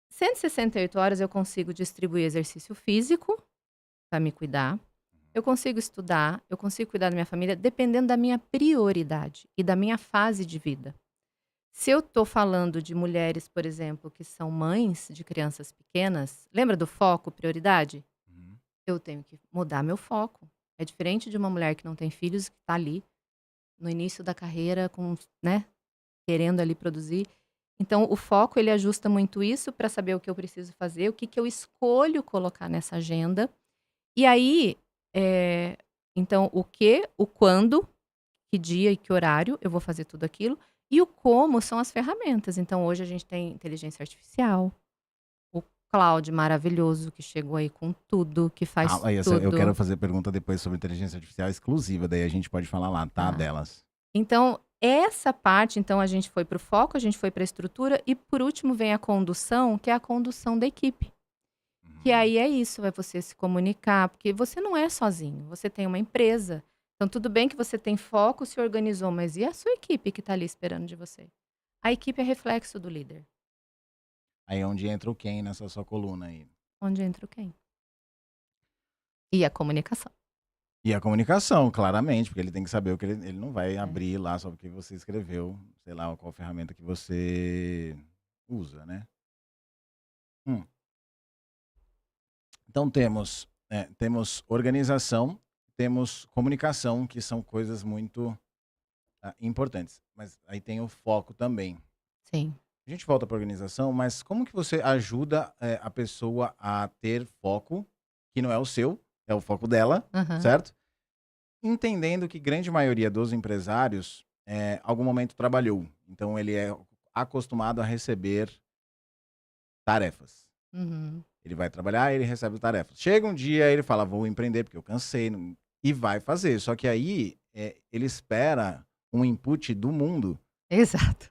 168 horas eu consigo distribuir exercício físico para me cuidar. Eu consigo estudar, eu consigo cuidar da minha família, dependendo da minha prioridade e da minha fase de vida. Se eu estou falando de mulheres, por exemplo, que são mães de crianças pequenas, lembra do foco, prioridade? Uhum, Eu tenho que mudar meu foco. É diferente de uma mulher que não tem filhos, que está ali no início da carreira, com, né, querendo ali produzir. Então, o foco, ele ajusta muito isso para saber o que eu preciso fazer, o que, que eu escolho colocar nessa agenda. E aí, eh, então, o que, o quando, que dia e que horário eu vou fazer tudo aquilo. E o como são as ferramentas. Então, hoje a gente tem inteligência artificial, o cloud maravilhoso que chegou aí com tudo, que faz Aí eu quero tudo. fazer pergunta depois sobre inteligência artificial exclusiva, daí a gente pode falar lá, tá? Tá. Delas. Então, essa parte, então, a gente foi para o foco, a gente foi para a estrutura e, por último, vem a condução, que é a condução da equipe. Que Uhum, aí é isso, é você se comunicar, porque você não é sozinho, você tem uma empresa. Então, tudo bem que você tem foco, se organizou, mas e a sua equipe que está ali esperando de você? A equipe é reflexo do líder. aí é onde entra o quem nessa sua coluna aí. Onde entra o quem? E a comunicação. E a comunicação, claramente, porque ele tem que saber o que ele não vai É. abrir lá só porque você escreveu, sei lá, qual ferramenta que você usa, né? Hum. Então temos organização, temos comunicação, que são coisas muito importantes. Mas aí tem o foco também. Sim. A gente volta para a organização, mas como que você ajuda a pessoa a ter foco, que não é o seu, é o foco dela, Aham. certo? Entendendo que grande maioria dos empresários, algum momento trabalhou. Então ele é acostumado a receber tarefas. Uhum. Ele vai trabalhar, ele recebe tarefas. Chega um dia, ele fala, vou empreender porque eu cansei, e vai fazer. Só que aí ele espera um input do mundo, Exato.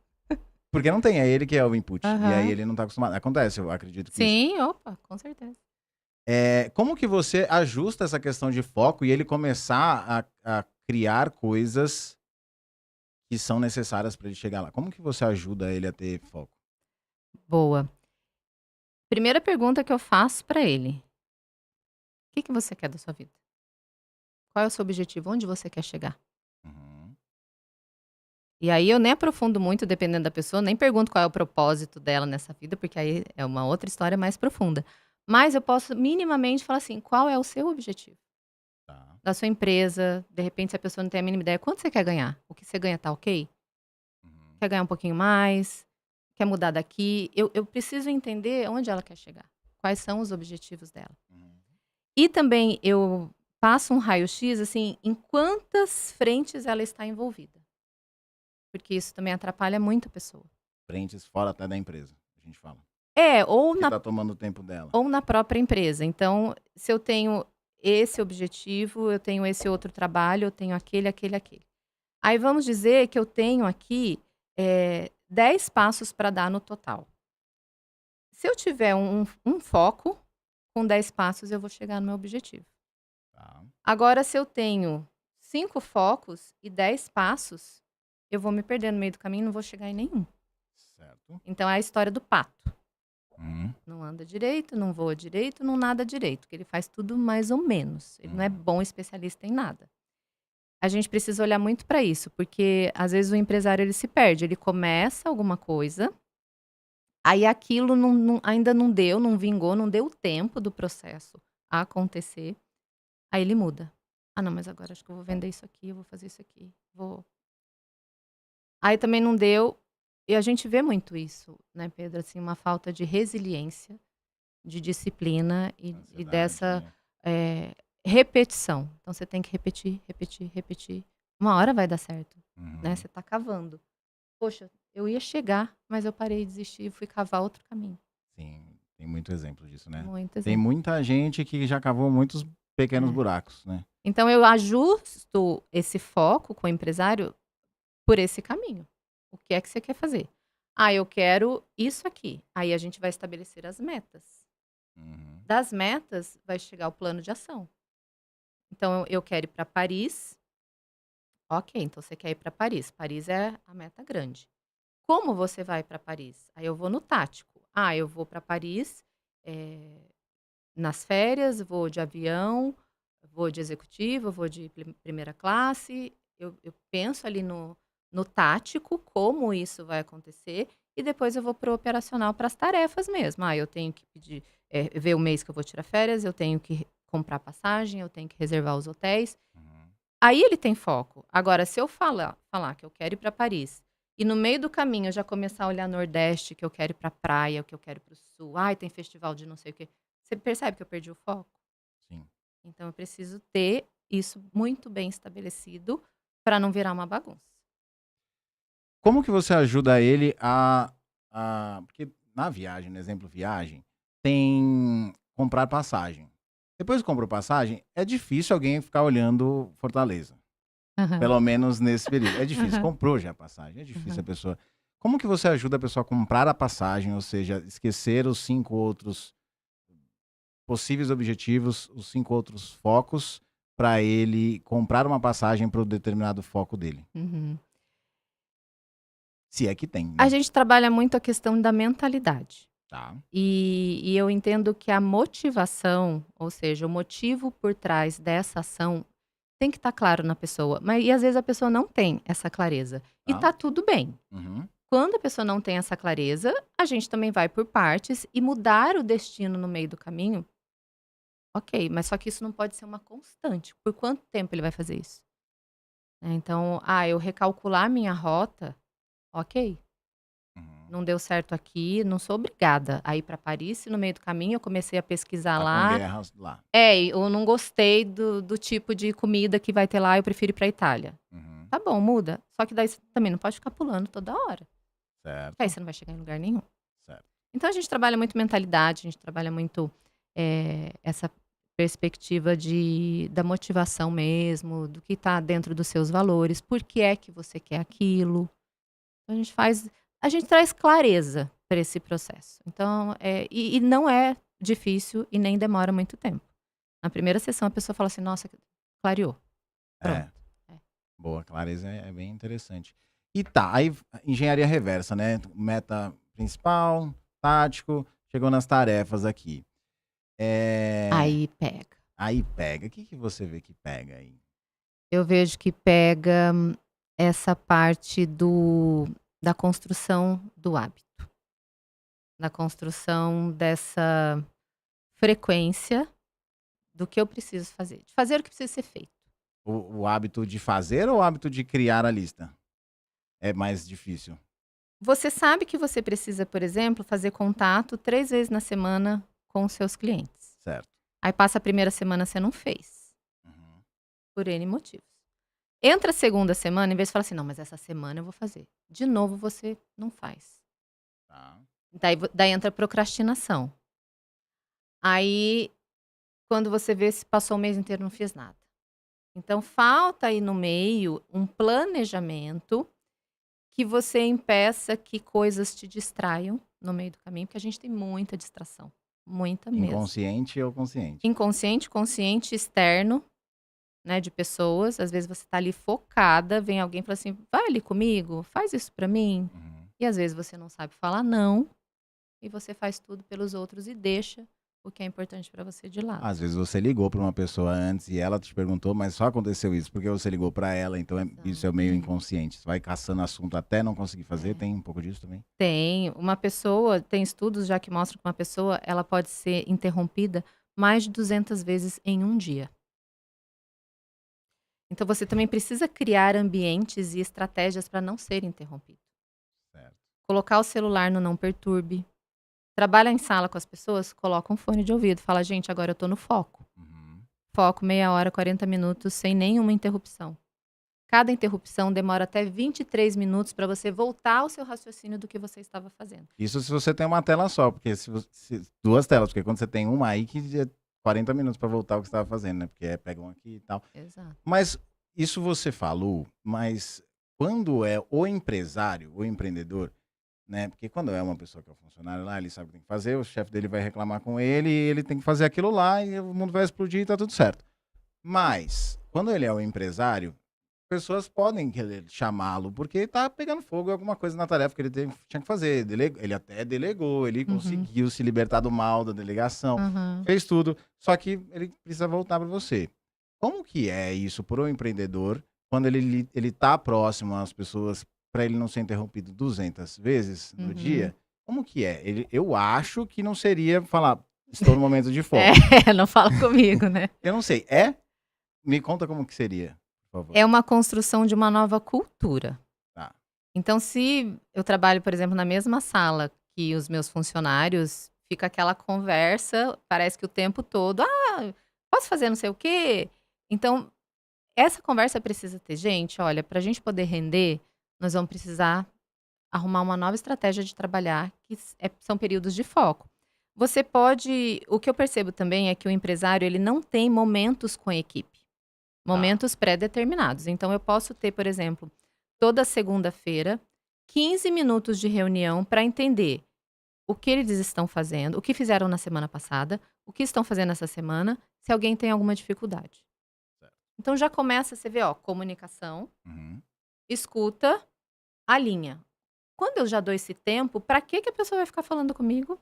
porque não tem, é ele que é o input. E aí Aham. ele não está acostumado. Acontece, eu acredito que isso. Sim, opa, com certeza. Como que você ajusta essa questão de foco e ele começar a criar coisas que são necessárias para ele chegar lá? Como que você ajuda ele a ter foco? Boa. Primeira pergunta que eu faço para ele: o que que você quer da sua vida? Qual é o seu objetivo? Onde você quer chegar? Uhum, E aí eu nem aprofundo muito, dependendo da pessoa, nem pergunto qual é o propósito dela nessa vida, porque aí é uma outra história mais profunda. Mas eu posso minimamente falar assim: qual é o seu objetivo? tá. Da sua empresa, de repente, se a pessoa não tem a mínima ideia, quanto você quer ganhar? O que você ganha tá ok? Uhum, Quer ganhar um pouquinho mais? Quer mudar daqui? Eu preciso entender onde ela quer chegar. Quais são os objetivos dela. uhum, E também eu passa um raio-x, assim, em quantas frentes ela está envolvida. Porque isso também atrapalha muito a pessoa. Frentes fora até da empresa, a gente fala. Ou Que na, tá tomando o tempo dela. ou na própria empresa. Então, se eu tenho esse objetivo, eu tenho esse outro trabalho, eu tenho aquele. Aí vamos dizer que eu tenho aqui 10 passos para dar no total. Se eu tiver um foco, com 10 passos eu vou chegar no meu objetivo. Tá. Agora, se eu tenho 5 focos e 10 passos, eu vou me perder no meio do caminho e não vou chegar em nenhum. Certo. Então, é a história do pato. Uhum. Não anda direito, não voa direito, não nada direito, porque ele faz tudo mais ou menos. Ele não é bom especialista em nada. A gente precisa olhar muito para isso, porque às vezes o empresário ele se perde, ele começa alguma coisa, aí aquilo ainda não deu, não vingou, não deu tempo do processo a acontecer, aí ele muda. Ah, não, mas agora acho que eu vou vender isso aqui, eu vou fazer isso aqui, vou. Aí também não deu, e a gente vê muito isso, né, Pedro? Assim, uma falta de resiliência, de disciplina e Ansiedade, dessa né? repetição. Então você tem que repetir, repetir, repetir. Uma hora vai dar certo, né? Uhum. Você tá cavando. Poxa, eu ia chegar, mas eu parei, desisti e fui cavar outro caminho. Sim, tem muito exemplo disso, né? Muito Tem exemplo. muita gente que já cavou muitos pequenos É. buracos, né? Então eu ajusto esse foco com o empresário por esse caminho. O que é que você quer fazer? Ah, eu quero isso aqui. Aí a gente vai estabelecer as metas. Uhum. Das metas vai chegar o plano de ação. Então eu quero ir para Paris. Ok, então você quer ir para Paris. Paris é a meta grande. Como você vai para Paris? Aí eu vou no tático. Ah, eu vou para Paris nas férias, vou de avião, vou de executivo, vou de primeira classe. Eu penso ali no tático, como isso vai acontecer, e depois eu vou para o operacional, para as tarefas mesmo. Ah, eu tenho que pedir, ver o mês que eu vou tirar férias, eu tenho que comprar passagem, eu tenho que reservar os hotéis. Uhum. Aí ele tem foco. Agora, se eu falar que eu quero ir para Paris, e no meio do caminho eu já começar a olhar Nordeste, que eu quero ir pra praia, que eu quero ir para o Sul, ai, tem festival de não sei o quê. Você percebe que eu perdi o foco? Sim. Então eu preciso ter isso muito bem estabelecido para não virar uma bagunça. Como que você ajuda ele porque na viagem, no exemplo viagem, tem comprar passagem. Depois que comprou passagem, é difícil alguém ficar olhando Fortaleza. Aham, Pelo menos nesse período. É difícil, aham, comprou já a passagem, é difícil a aham. pessoa. Como que você ajuda a pessoa a comprar a passagem, ou seja, esquecer os 5 outros possíveis objetivos, os 5 outros focos, para ele comprar uma passagem para o determinado foco dele? Uhum. Se é que tem, A né? gente trabalha muito a questão da mentalidade. Tá. E eu entendo que a motivação, ou seja, o motivo por trás dessa ação, tem que estar claro na pessoa. Mas, e às vezes a pessoa não tem essa clareza. E Tá. tá tudo bem. Uhum. Quando a pessoa não tem essa clareza, a gente também vai por partes e mudar o destino no meio do caminho. Ok, mas só que isso não pode ser uma constante. Por quanto tempo ele vai fazer isso? Então, eu recalcular minha rota, ok. Uhum. Não deu certo aqui, não sou obrigada a ir para Paris. Se no meio do caminho eu comecei a pesquisar Tá com lá. guerras lá. E eu não gostei do tipo de comida que vai ter lá, eu prefiro ir para Itália. Uhum. Tá bom, muda. Só que daí você também não pode ficar pulando toda hora. Porque aí Certo. você não vai chegar em lugar nenhum. Certo. Então a gente trabalha muito mentalidade, a gente trabalha muito essa perspectiva da motivação mesmo, do que está dentro dos seus valores, por que é que você quer aquilo. Então, a gente traz clareza para esse processo. Então, e não é difícil e nem demora muito tempo. Na primeira sessão a pessoa fala assim, nossa, clareou. Pronto. É. Boa, clareza é bem interessante. E tá, aí engenharia reversa, né? Meta principal, tático, chegou nas tarefas aqui. Aí pega. Aí pega. O que você vê que pega aí? Eu vejo que pega essa parte da construção do hábito, da construção dessa frequência do que eu preciso fazer, de fazer o que precisa ser feito. O hábito de fazer ou o hábito de criar a lista? É mais difícil. Você sabe que você precisa, por exemplo, fazer contato 3 vezes na semana com os seus clientes. Certo. Aí passa a primeira semana, você não fez. por N motivos. Entra a segunda semana, em vez de falar assim, não, mas essa semana eu vou fazer. De novo, você não faz. Tá. Daí entra a procrastinação. Aí, quando você vê, se passou o mês inteiro e não fez nada. Então, falta aí no meio um planejamento que você impeça que coisas te distraiam no meio do caminho, porque a gente tem muita distração. Muita mesmo. Inconsciente ou consciente? Inconsciente, consciente, externo, né, de pessoas. Às vezes você tá ali focada, vem alguém e fala assim, vai ali comigo, faz isso pra mim. Uhum. E às vezes você não sabe falar não, e você faz tudo pelos outros e deixa o que é importante pra você de lado. Às vezes você ligou para uma pessoa antes e ela te perguntou, mas só aconteceu isso porque você ligou para ela, então isso é meio Exatamente. inconsciente. Você vai caçando assunto até não conseguir fazer, É. tem um pouco disso também? Tem. Uma pessoa, tem estudos já que mostram que uma pessoa, ela pode ser interrompida mais de 200 vezes em um dia. Então você também precisa criar ambientes e estratégias para não ser interrompido. Certo. Colocar o celular no não perturbe. Trabalha em sala com as pessoas, coloca um fone de ouvido. Fala, gente, agora eu tô no foco. Uhum. Foco, meia hora, 40 minutos, sem nenhuma interrupção. Cada interrupção demora até 23 minutos para você voltar ao seu raciocínio do que você estava fazendo. Isso se você tem uma tela só, porque duas telas, porque quando você tem uma aí que é 40 minutos para voltar ao que você estava fazendo, né? Porque pega um aqui e tal. Exato. Mas isso você falou, mas quando é o empresário, o empreendedor, né? Porque quando é uma pessoa que é um funcionário lá, ele sabe o que tem que fazer, o chefe dele vai reclamar com ele, e ele tem que fazer aquilo lá e o mundo vai explodir e tá tudo certo. Mas, quando ele é o empresário, pessoas podem querer chamá-lo porque tá pegando fogo em alguma coisa na tarefa que ele tinha que fazer. Ele até delegou, ele conseguiu se libertar do mal da delegação, Uhum. fez tudo, só que ele precisa voltar para você. Como que é isso para o empreendedor quando ele tá próximo às pessoas para ele não ser interrompido 200 vezes no dia? Como que é? Eu acho que não seria falar, estou no momento de foco. Não fala comigo, né? Eu não sei, é? Me conta como que seria, por favor. É uma construção de uma nova cultura. Tá. Então, se eu trabalho, por exemplo, na mesma sala que os meus funcionários, fica aquela conversa, parece que o tempo todo, posso fazer não sei o quê? Então, essa conversa precisa ter, gente, olha, para a gente poder render, nós vamos precisar arrumar uma nova estratégia de trabalhar, que são períodos de foco. Você pode, o que eu percebo também é que o empresário, ele não tem momentos com a equipe. Momentos pré-determinados. Então, eu posso ter, por exemplo, toda segunda-feira, 15 minutos de reunião para entender o que eles estão fazendo, o que fizeram na semana passada, o que estão fazendo essa semana, se alguém tem alguma dificuldade. Certo. Então, já começa, você vê, comunicação, Uhum. escuta, alinha. Quando eu já dou esse tempo, para que a pessoa vai ficar falando comigo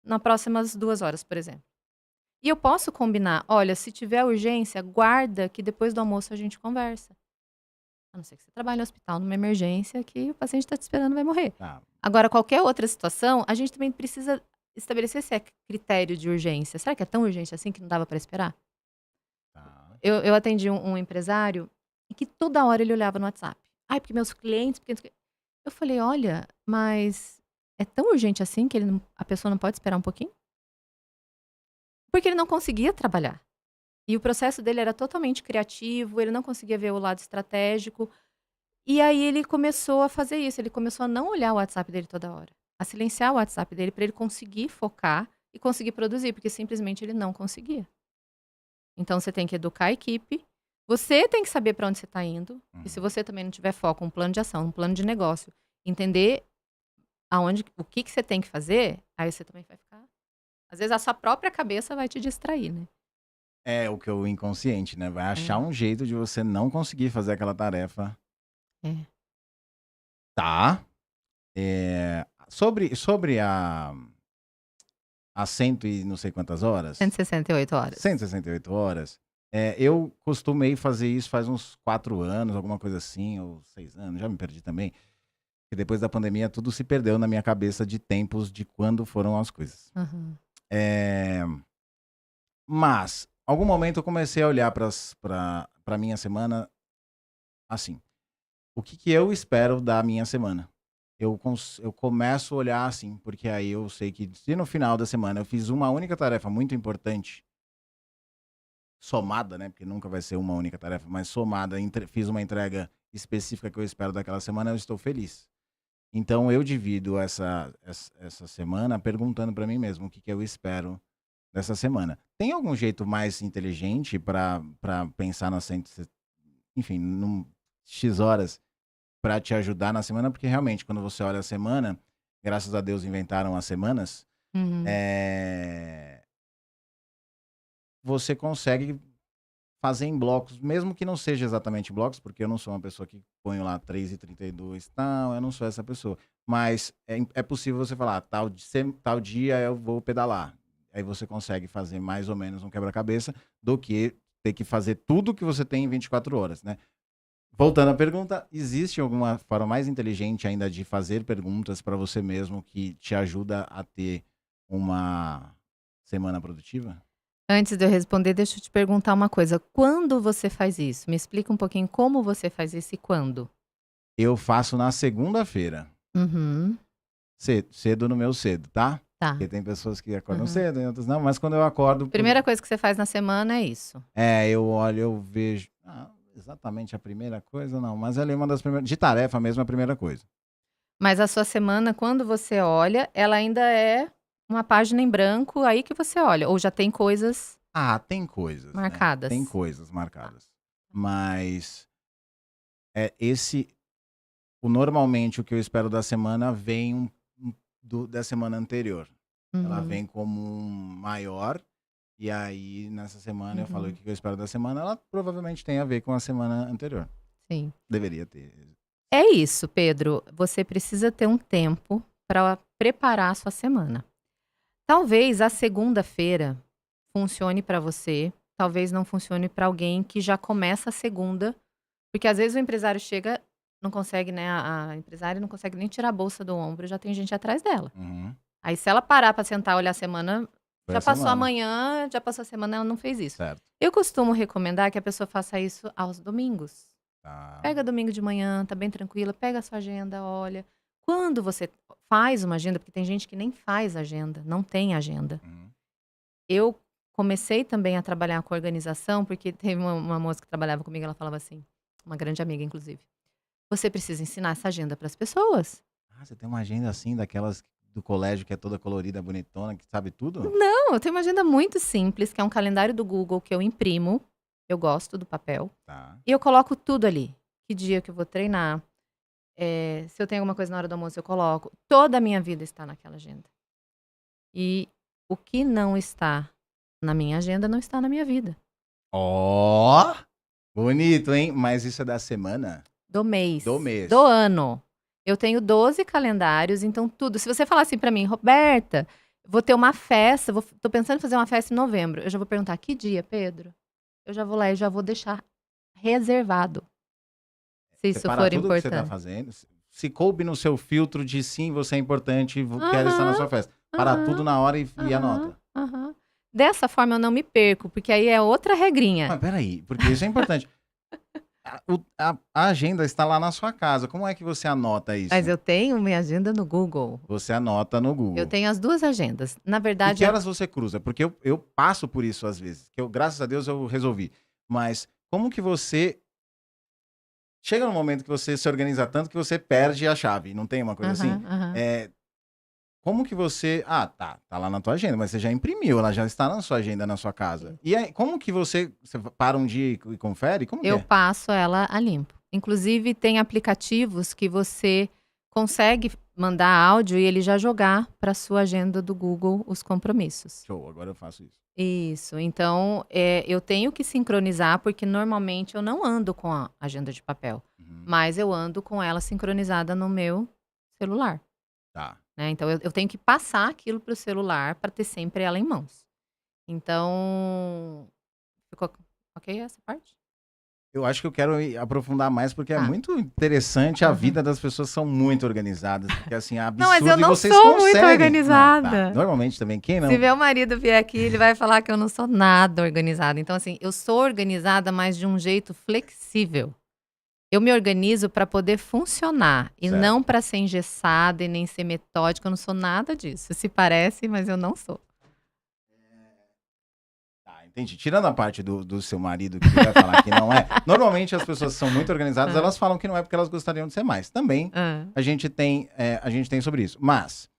nas próximas 2 horas, por exemplo? E eu posso combinar, olha, se tiver urgência, guarda que depois do almoço a gente conversa. A não ser que você trabalhe no hospital, numa emergência, que o paciente está te esperando e vai morrer. Tá. Agora, qualquer outra situação, a gente também precisa estabelecer se é critério de urgência. Será que é tão urgente assim que não dava para esperar? Tá. Eu atendi um empresário e que toda hora ele olhava no WhatsApp. Ai, porque meus clientes... Eu falei, olha, mas é tão urgente assim que a pessoa não pode esperar um pouquinho? Porque ele não conseguia trabalhar. E o processo dele era totalmente criativo, ele não conseguia ver o lado estratégico. E aí ele começou a fazer isso, ele começou a não olhar o WhatsApp dele toda hora. A silenciar o WhatsApp dele para ele conseguir focar e conseguir produzir, porque simplesmente ele não conseguia. Então você tem que educar a equipe, você tem que saber para onde você está indo. E se você também não tiver foco, um plano de ação, um plano de negócio, entender o que você tem que fazer, aí você também vai ficar... Às vezes a sua própria cabeça vai te distrair, né? É o que o inconsciente, né? Vai achar um jeito de você não conseguir fazer aquela tarefa. É. Tá. Sobre a 100 e não sei quantas horas, 168 horas. 168 horas, eu costumei fazer isso faz uns 4 anos, alguma coisa assim, ou 6 anos, já me perdi também. Porque depois da pandemia tudo se perdeu na minha cabeça de tempos de quando foram as coisas. Uhum. Mas, algum momento eu comecei a olhar para minha semana assim. O que eu espero da minha semana? Eu começo a olhar assim, porque aí eu sei que se no final da semana eu fiz uma única tarefa muito importante, somada, né? Porque nunca vai ser uma única tarefa, mas somada, fiz uma entrega específica que eu espero daquela semana, eu estou feliz. Então eu divido essa semana perguntando para mim mesmo o que eu espero dessa semana. Tem algum jeito mais inteligente para pensar enfim, num X horas para te ajudar na semana? Porque realmente, quando você olha a semana, graças a Deus inventaram as semanas, Uhum. você consegue fazer em blocos, mesmo que não seja exatamente blocos, porque eu não sou uma pessoa que ponho lá 3h32, não, eu não sou essa pessoa. Mas é possível você falar, tal dia eu vou pedalar. Aí você consegue fazer mais ou menos um quebra-cabeça do que ter que fazer tudo que você tem em 24 horas, né? Voltando à pergunta, existe alguma forma mais inteligente ainda de fazer perguntas para você mesmo que te ajuda a ter uma semana produtiva? Antes de eu responder, deixa eu te perguntar uma coisa. Quando você faz isso? Me explica um pouquinho como você faz isso e quando? Eu faço na segunda-feira. Uhum. Cedo no meu cedo, tá? Tá. Porque tem pessoas que acordam Uhum. cedo, e outras não, mas quando eu acordo, Primeira coisa que você faz na semana é isso. eu olho, eu vejo. Exatamente a primeira coisa, não, mas ali uma das primeiras. De tarefa mesmo, a primeira coisa. Mas a sua semana, quando você olha, ela ainda é uma página em branco, aí que você olha, ou já tem coisas Tem coisas, né? Tem marcadas? coisas Tá. marcadas. Mas é esse. Normalmente o que eu espero da semana vem da semana anterior. Ela Uhum. vem como um maior. E aí, nessa semana, eu falei o Uhum. que eu espero da semana. Ela provavelmente tem a ver com a semana anterior. Sim. Deveria ter. É isso, Pedro. Você precisa ter um tempo para preparar a sua semana. Talvez a segunda-feira funcione para você, talvez não funcione para alguém que já começa a segunda, porque às vezes o empresário chega, não consegue, né, a empresária não consegue nem tirar a bolsa do ombro, já tem gente atrás dela. Uhum. Aí se ela parar para sentar e olhar a semana, Foi já a passou semana. amanhã, já passou a semana, ela não fez isso. Certo. Eu costumo recomendar que a pessoa faça isso aos domingos. Tá. Pega domingo de manhã, tá bem tranquila, pega a sua agenda, olha. Quando você faz uma agenda, porque tem gente que nem faz agenda, não tem agenda. Uhum. Eu comecei também a trabalhar com organização, porque teve uma moça que trabalhava comigo, ela falava assim, uma grande amiga inclusive, você precisa ensinar essa agenda para as pessoas. Você tem uma agenda assim, daquelas do colégio que é toda colorida, bonitona, que sabe tudo? Não, eu tenho uma agenda muito simples, que é um calendário do Google que eu imprimo, eu gosto do papel, Tá. e eu coloco tudo ali. Que dia que eu vou treinar, se eu tenho alguma coisa na hora do almoço, eu coloco. Toda a minha vida está naquela agenda. E o que não está na minha agenda, não está na minha vida. Ó! Bonito, hein? Mas isso é da semana? Do mês. Do mês. Do ano. Eu tenho 12 calendários, então tudo. Se você falar assim pra mim, Roberta, vou ter uma festa, tô pensando em fazer uma festa em novembro. Eu já vou perguntar, que dia, Pedro? Eu já vou lá e já vou deixar reservado. Se isso Separa for tudo que você tá importante. fazendo. Se coube no seu filtro de sim, você é importante e quero estar na sua Aham, festa. Para tudo na hora e aham, anota. aham. Dessa forma eu não me perco, porque aí é outra regrinha. Mas peraí, porque isso é importante. A agenda está lá na sua casa. Como é que você anota isso? Mas eu tenho minha agenda no Google. Você anota no Google. Eu tenho as duas agendas. Na E verdade, que horas você cruza? Porque eu passo por isso às vezes. Que graças a Deus, eu resolvi. Mas como que você... Chega num momento que você se organiza tanto que você perde a chave. Não tem uma coisa assim? aham. Como que você... tá lá na tua agenda, mas você já imprimiu, ela já está na sua agenda, na sua casa. E aí, como que você para um dia e confere? Como que Eu é? passo ela a limpo. Inclusive, tem aplicativos que você consegue mandar áudio e ele já jogar para sua agenda do Google os compromissos. Show, agora eu faço isso. Isso. Então, eu tenho que sincronizar, porque normalmente eu não ando com a agenda de papel, Uhum. mas eu ando com ela sincronizada no meu celular. Tá. Né? Então, eu tenho que passar aquilo para o celular para ter sempre ela em mãos. Então, ficou ok essa parte? Eu acho que eu quero aprofundar mais, porque é Tá. muito interessante. A Aham. vida das pessoas são muito organizadas. Porque assim, é Não, mas absurdo eu e não vocês sou muito conseguem. Não, organizada. Normalmente também, quem não? Se meu marido vier aqui, ele vai falar que eu não sou nada organizada. Então, assim, eu sou organizada, mas de um jeito flexível. Eu me organizo para poder funcionar e Certo. não para ser engessada e nem ser metódica. Eu não sou nada disso. Se parece, mas eu não sou. entendi. Tirando a parte do seu marido que vai falar que não é, normalmente as pessoas que são muito organizadas, elas falam que não é porque elas gostariam de ser mais. Também Ah, a gente tem sobre isso. Mas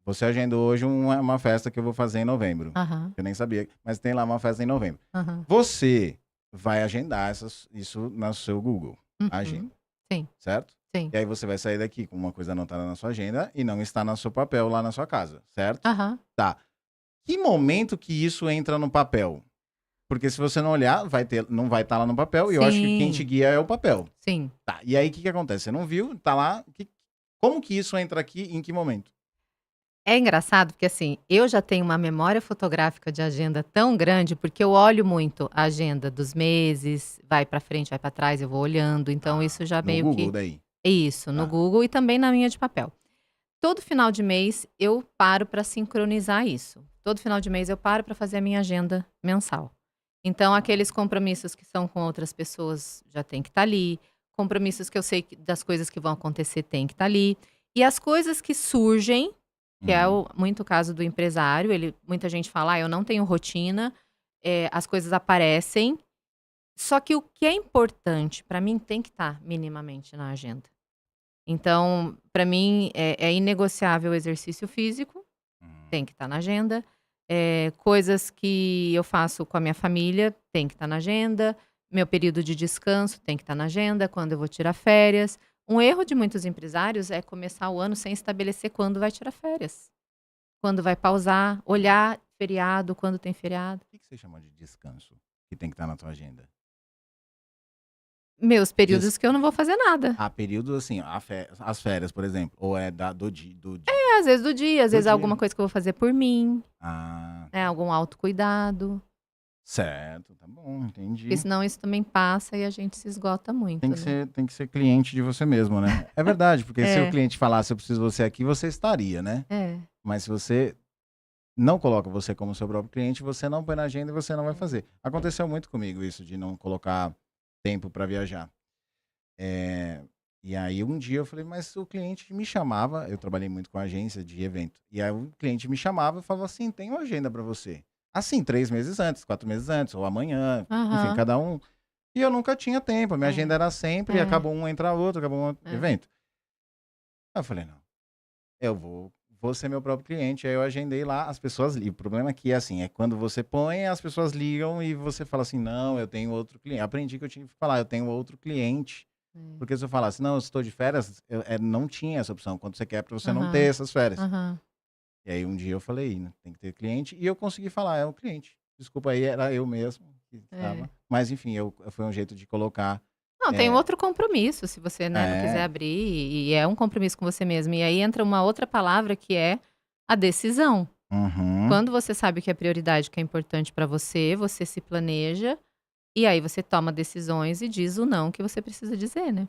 você agendou hoje uma festa que eu vou fazer em novembro. Aham, Eu nem sabia, mas tem lá uma festa em novembro. aham. Você vai agendar isso no seu Google Uhum. Agenda, Sim, certo? sim. E aí você vai sair daqui com uma coisa anotada na sua agenda e não está no seu papel lá na sua casa, certo? Aham, Tá. Que momento que isso entra no papel? Porque se você não olhar, não vai estar lá no papel e eu acho que quem te sim, guia é o papel. sim. Tá. E aí o que acontece? Você não viu, tá lá. Como que isso entra aqui? Em que momento? É engraçado porque, assim, eu já tenho uma memória fotográfica de agenda tão grande, porque eu olho muito a agenda dos meses, vai pra frente, vai pra trás, eu vou olhando, então Ah, isso já no meio Google que daí. é isso, no Tá. Google e também na minha de papel. Todo final de mês eu paro para sincronizar isso. Todo final de mês eu paro para fazer a minha agenda mensal. Então, aqueles compromissos que são com outras pessoas já tem que estar ali. Compromissos que eu sei das coisas que vão acontecer tem que estar ali. E as coisas que surgem, que é Uhum. muito o caso do empresário, muita gente fala, eu não tenho rotina, as coisas aparecem. Só que o que é importante, para mim, tem que estar minimamente na agenda. Então, para mim, é inegociável o exercício físico, Uhum. tem que estar na agenda. Coisas que eu faço com a minha família, tem que estar na agenda. Meu período de descanso tem que estar na agenda, quando eu vou tirar férias. Um erro de muitos empresários é começar o ano sem estabelecer quando vai tirar férias, quando vai pausar, olhar feriado, quando tem feriado. O que você chama de descanso que tem que estar na tua agenda? Meus Des... períodos que eu não vou fazer nada. Ah, período assim, as férias, por exemplo. Ou é do dia? Às vezes do dia, às Do vezes dia. alguma coisa que eu vou fazer por mim, Ah, né, tá. algum autocuidado. Certo, tá bom, Porque entendi. senão isso também passa e a gente se esgota Tem muito, que né. ser, tem que ser cliente de você mesmo, né? É verdade, porque se o É, cliente falasse eu preciso de você aqui, você estaria, né? é, Mas se você não coloca você como seu próprio cliente, você não põe na agenda e você não vai é. fazer. Aconteceu muito comigo isso de não colocar tempo para viajar. É, e aí um dia eu falei, mas o cliente me chamava, eu trabalhei muito com agência de evento, e aí o cliente me chamava e falava assim, tem uma agenda para você. Assim, 3 meses antes, 4 meses antes, ou amanhã, enfim, Aham. cada um. E eu nunca tinha tempo, a minha agenda É, era sempre, e é, acabou um, entra outro, acabou um é. evento. Aí eu falei, não, eu vou ser meu próprio cliente. Aí eu agendei lá, as pessoas ligam. O problema aqui é assim, é quando você põe, as pessoas ligam e você fala assim, não, eu tenho outro cliente. Aprendi que eu tinha que falar, eu tenho outro cliente. É. Porque se eu falasse, não, eu estou de férias, não tinha essa opção. Quando você quer, para você não ter Aham, essas férias. aham. E aí um dia eu falei, né, tem que ter cliente. E eu consegui falar, é um cliente. Desculpa aí, era eu mesmo que É. estava. Mas enfim, foi um jeito de colocar. Não, tem É, outro compromisso, se você, né, não quiser é, abrir, e é um compromisso com você mesmo. E aí entra uma outra palavra que é a decisão. uhum. Quando você sabe o que é prioridade, o que é importante pra você, você se planeja, e aí você toma decisões e diz o não que você precisa dizer, né.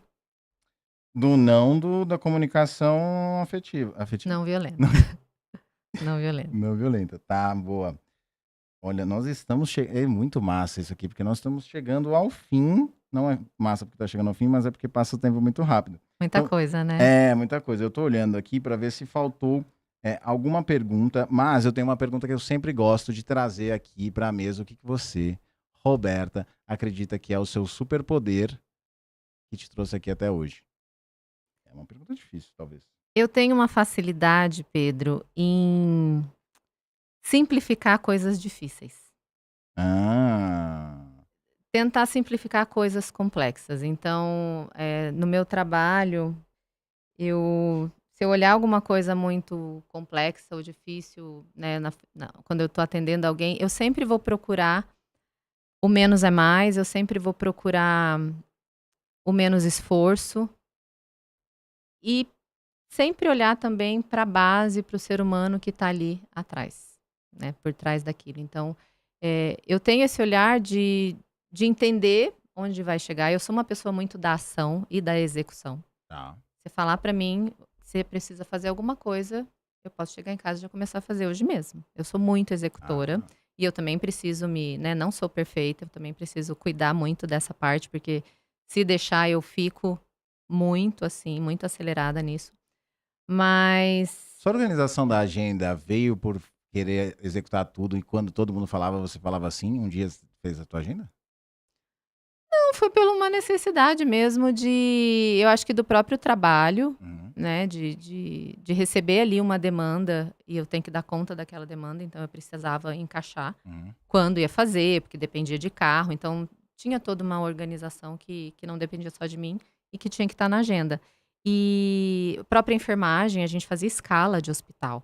Do não da comunicação afetiva. Afetiva. Não violenta, não violenta. Não violenta. Tá, boa. Olha, nós estamos chegando. É muito massa isso aqui, porque nós estamos chegando ao fim. Não é massa porque está chegando ao fim, mas é porque passa o tempo muito rápido. Muita Então, coisa, né. é muita coisa. Eu estou olhando aqui para ver se faltou alguma pergunta, mas eu tenho uma pergunta que eu sempre gosto de trazer aqui para a mesa. O que você, Roberta, acredita que é o seu superpoder que te trouxe aqui até hoje? É uma pergunta difícil, talvez. Eu tenho uma facilidade, Pedro, em simplificar coisas difíceis. Ah, Tentar simplificar coisas complexas. Então, no meu trabalho, se eu olhar alguma coisa muito complexa ou difícil, né, quando eu estou atendendo alguém, eu sempre vou procurar o menos é mais, eu sempre vou procurar o menos esforço e sempre olhar também para a base, para o ser humano que está ali atrás, né, por trás daquilo. Então, eu tenho esse olhar de entender onde vai chegar. Eu sou uma pessoa muito da ação e da execução. tá. Você falar para mim, você precisa fazer alguma coisa, eu posso chegar em casa e já começar a fazer hoje mesmo. Eu sou muito executora Ah, e eu também preciso né, não sou perfeita, eu também preciso cuidar muito dessa parte, porque se deixar eu fico muito assim, muito acelerada nisso. Mas sua organização da agenda veio porque querer executar tudo e quando todo mundo falava, você falava assim? Um dia você fez a tua agenda? Não, foi por uma necessidade mesmo eu acho que do próprio trabalho, Uhum, né, de receber ali uma demanda e eu tenho que dar conta daquela demanda, então eu precisava encaixar uhum. quando ia fazer, porque dependia de carro, então tinha toda uma organização que não dependia só de mim e que tinha que estar na agenda. E a própria enfermagem, a gente fazia escala de hospital,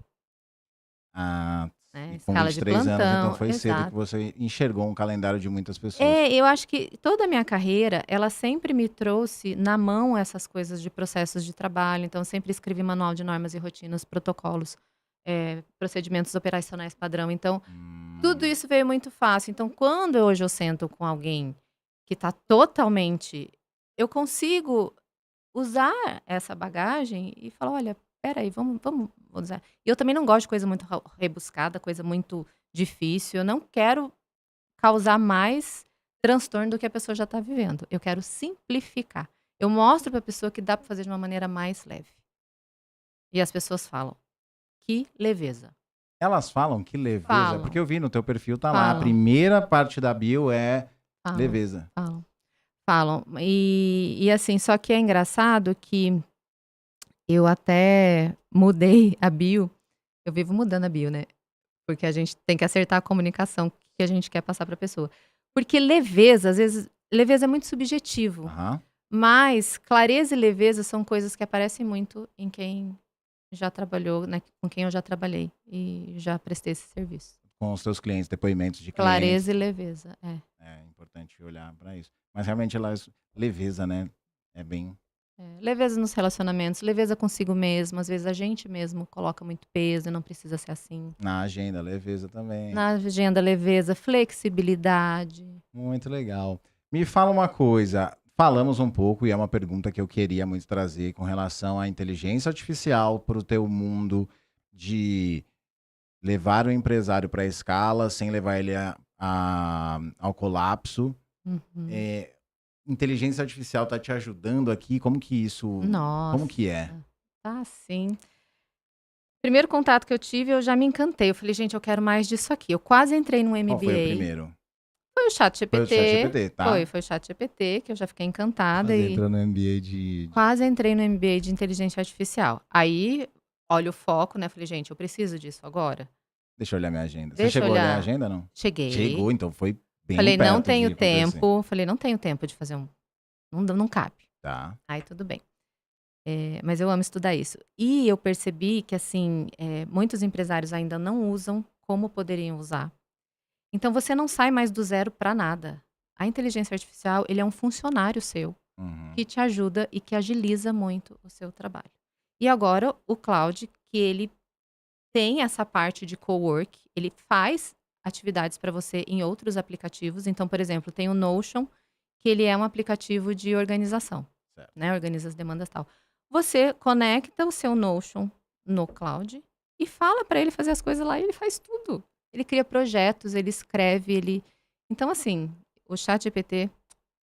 Ah, né, e com escala de 23 anos, então plantão, foi cedo que exato. você enxergou um calendário de muitas pessoas. É, eu acho que toda a minha carreira, ela sempre me trouxe na mão essas coisas de processos de trabalho, então eu sempre escrevi manual de normas e rotinas, protocolos, procedimentos operacionais padrão, então tudo Hum, isso veio muito fácil. Então quando hoje eu sento com alguém que está totalmente eu consigo usar essa bagagem e falar: "Olha, espera aí, vamos usar". E eu também não gosto de coisa muito rebuscada, coisa muito difícil, eu não quero causar mais transtorno do que a pessoa já está vivendo. Eu quero simplificar. Eu mostro para a pessoa que dá para fazer de uma maneira mais leve. E as pessoas falam: "Que leveza". Elas falam que leveza, porque Falam, eu vi no teu perfil, tá lá, a falam, primeira parte da bio é falam, leveza. falam, falam. E assim, só que é engraçado que eu até mudei a bio, eu vivo mudando a bio, né, porque a gente tem que acertar a comunicação que a gente quer passar para a pessoa. Porque leveza, às vezes leveza é muito subjetivo. Aham. Mas clareza e leveza são coisas que aparecem muito em quem já trabalhou, né, com quem eu já trabalhei e já prestei esse serviço. Com os teus clientes, depoimentos de clientes. Clareza e leveza, é. É importante olhar para isso. Mas realmente elas leveza, né? É bem Leveza nos relacionamentos, leveza consigo mesmo, às vezes a gente mesmo coloca muito peso e não precisa ser assim. na agenda, leveza também. Na agenda, leveza, flexibilidade. Muito legal. Me fala uma coisa. Falamos um pouco, e é uma pergunta que eu queria muito trazer com relação à inteligência artificial para o teu mundo de levar o empresário para a escala sem levar ele ao colapso. Uhum. É, inteligência artificial está te ajudando aqui? Como Nossa, que é? tá sim. Primeiro contato que eu tive, eu já me encantei, eu falei: "Gente, eu quero mais disso aqui". Eu quase entrei num Qual foi o MBA. primeiro? Foi o Foi o ChatGPT, ChatGPT, tá? foi o ChatGPT que eu já fiquei encantada Fazer e entrando no MBA de. quase entrei no MBA de inteligência artificial. Aí, olha o foco, né, falei: "Gente, eu preciso disso agora". Deixa eu olhar minha agenda. Você Deixa eu chegou a olhar a olhar. agenda, não? Cheguei, Chegou, então foi bem falei: "Não perto de tenho acontecer. tempo", falei: "Não tenho tempo de fazer não cabe". Tá. Aí tudo bem. Mas eu amo estudar isso. E eu percebi que, assim, muitos empresários ainda não usam como poderiam usar. Então você não sai mais do zero para nada. A inteligência artificial, ele é um funcionário seu. Uhum. Que te ajuda e que agiliza muito o seu trabalho. E agora o cloud, que ele tem essa parte de cowork, ele faz atividades para você em outros aplicativos. Então, por exemplo, tem o Notion, que ele é um aplicativo de organização, Certo. né, organiza as demandas, e tal. Você conecta o seu Notion no cloud e fala para ele fazer as coisas lá e ele faz tudo. Ele cria projetos, ele escreve, ele então assim, o ChatGPT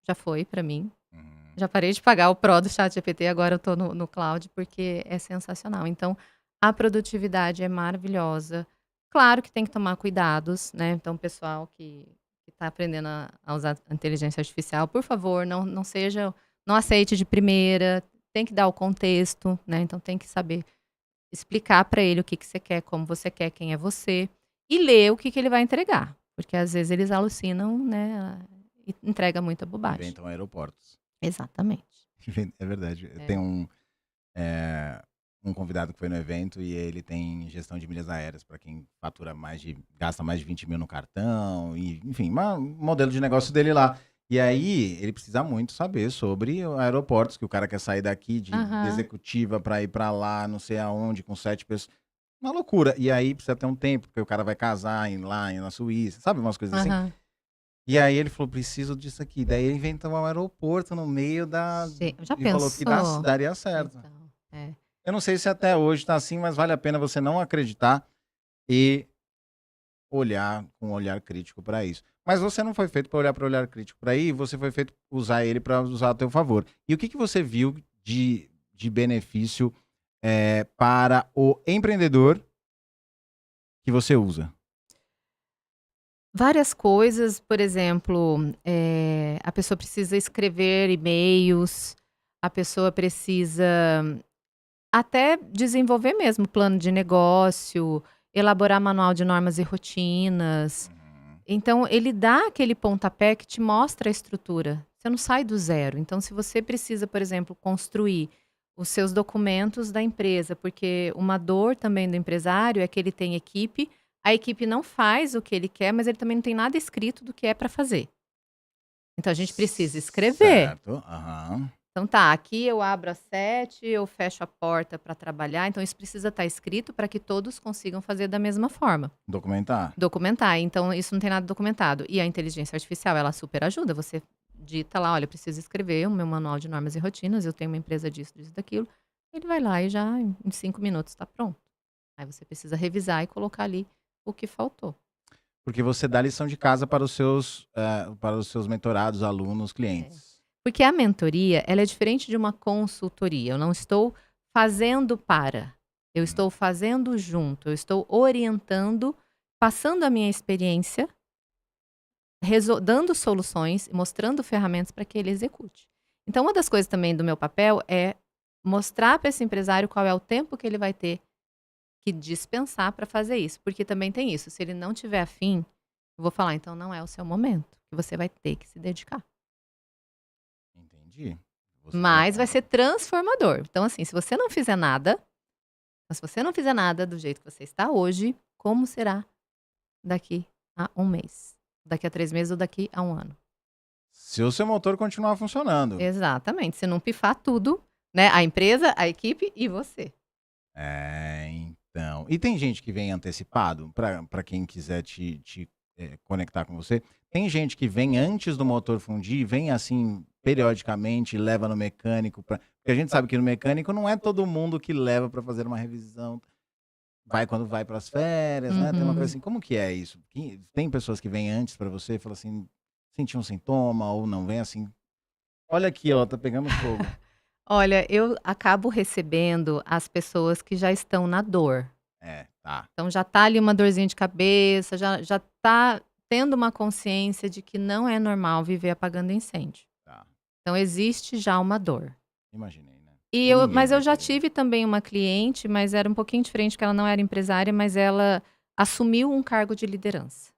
já foi para mim. Uhum. Já parei de pagar o Pro do ChatGPT, agora eu tô no cloud, porque é sensacional. Então, a produtividade é maravilhosa. Claro que tem que tomar cuidados, né, então o pessoal que tá aprendendo a usar a inteligência artificial, por favor, não aceite de primeira, tem que dar o contexto, né, então tem que saber explicar para ele o que que você quer, como você quer, quem é você, e ler o que que ele vai entregar, porque às vezes eles alucinam, né, e entrega muita bobagem. Inventam aeroportos. Exatamente. É verdade. É. Tem eh, um convidado que foi no evento e ele tem gestão de milhas aéreas para quem gasta mais de 20 mil no cartão, e, enfim, um modelo de negócio dele lá. E aí ele precisa muito saber sobre aeroportos, que o cara quer sair daqui de Aham, executiva para ir para lá, não sei aonde, com 7 pessoas. Uma loucura. E aí precisa ter um tempo, porque o cara vai casar na Suíça, sabe? Umas coisas assim. aham. E aí ele falou, preciso disso aqui. Daí ele inventou um aeroporto no meio Já e falou que pensou? daria certo. Então, é. Eu não sei se até hoje tá assim, mas vale a pena você não acreditar e olhar com um olhar crítico para isso. Mas você não foi feito para olhar para olhar crítico para aí, você foi feito usar ele para usar a teu favor. E o que você viu de benefício para o empreendedor que você usa? Várias coisas, por exemplo, a pessoa precisa escrever e-mails, a pessoa precisa até desenvolver mesmo plano de negócio, elaborar manual de normas e rotinas. Uhum. Então, ele dá aquele pontapé que te mostra a estrutura. Você não sai do zero. Então, se você precisa, por exemplo, construir os seus documentos da empresa, porque uma dor também do empresário é que ele tem equipe, a equipe não faz o que ele quer, mas ele também não tem nada escrito do que é para fazer. Então, a gente precisa escrever. Certo. Aham. Então tá, aqui eu abro às 7, eu fecho a porta para trabalhar, então isso precisa estar escrito para que todos consigam fazer da mesma forma. Documentar. Documentar, então isso não tem nada documentado. E a inteligência artificial, ela super ajuda, você dita lá: "Olha, eu preciso escrever o meu manual de normas e rotinas, eu tenho uma empresa disso, disso, daquilo". Ele vai lá e já em 5 minutos está pronto. Aí você precisa revisar e colocar ali o que faltou. Porque você dá lição de casa para os seus mentorados, alunos, É. clientes. Porque a mentoria, ela é diferente de uma consultoria. Eu não estou fazendo para, eu Hum. estou fazendo junto, eu estou orientando, passando a minha experiência, dando soluções e mostrando ferramentas para que ele execute. Então, uma das coisas também do meu papel é mostrar para esse empresário qual é o tempo que ele vai ter que dispensar para fazer isso. Porque também tem isso, se ele não tiver afim, eu vou falar, então não é o seu momento, que você vai ter que se dedicar. Entendi. Você tem Mas vai ser transformador. Então, assim, se você não fizer nada, se você não fizer nada do jeito que você está hoje, como será daqui a 1 mês? Daqui a 3 meses ou daqui a 1 ano? se o seu motor continuar funcionando. Exatamente, se não pifar tudo, né, a empresa, a equipe e você. Então. E tem gente que vem antecipado, para quem quiser conectar com você. Tem gente que vem antes do motor fundir, vem assim, periodicamente, leva no mecânico. Porque a gente sabe que no mecânico não é todo mundo que leva para fazer uma revisão. Vai quando vai para as férias, né? Tem uma coisa Uhum. assim. Como que é isso? Tem pessoas que vêm antes para você e falam assim, senti um sintoma ou não vem assim. Olha aqui, ó, tá pegando fogo. Olha, eu acabo recebendo as pessoas que já estão na dor. Tá. Então já tá ali uma dorzinha de cabeça, já tá tendo uma consciência de que não é normal viver apagando incêndio. Tá. Então existe já uma dor. Imaginei, né? E E ninguém mas eu vai já querer. tive também uma cliente, mas era um pouquinho diferente, que ela não era empresária, mas ela assumiu um cargo de liderança.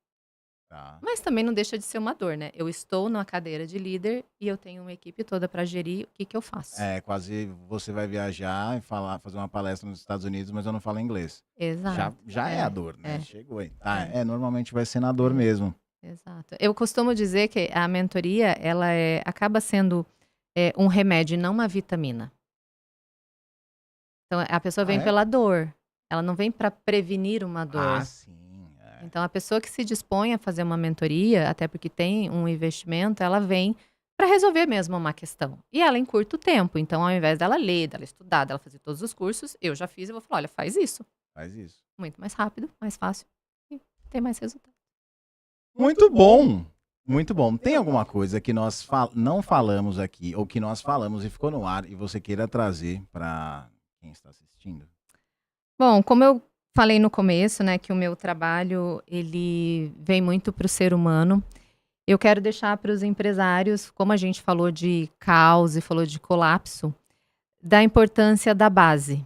Tá. Mas também não deixa de ser uma dor, né. Eu estou numa cadeira de líder e eu tenho uma equipe toda para gerir, o que que eu faço? É, quase você vai viajar e fazer uma palestra nos Estados Unidos, mas eu não falo inglês. Já Exato. já é a É, dor, né, é, chegou aí. Tá, é, normalmente vai ser na dor é, mesmo. exato. Eu costumo dizer que a mentoria, ela acaba sendo, um remédio e não uma vitamina. Então a pessoa Ah, vem é? pela dor, ela não vem para prevenir uma Ah, dor. sim, Então a pessoa que se dispõe a fazer uma mentoria, até porque tem um investimento, ela vem para resolver mesmo uma questão. E ela encurta o tempo, então ao invés dela ler, dela estudar, dela fazer todos os cursos, eu já fiz e vou falar: "Olha, faz isso". faz isso. Muito mais rápido, mais fácil e tem mais resultado. Muito bom, muito bom. Tem alguma coisa que nós não falamos aqui, ou que nós falamos e ficou no ar, e você queira trazer para quem está assistindo? Bom, como eu falei no começo, né, que o meu trabalho ele vem muito para o ser humano, eu quero deixar para os empresários, como a gente falou de caos e falou de colapso, da importância da base.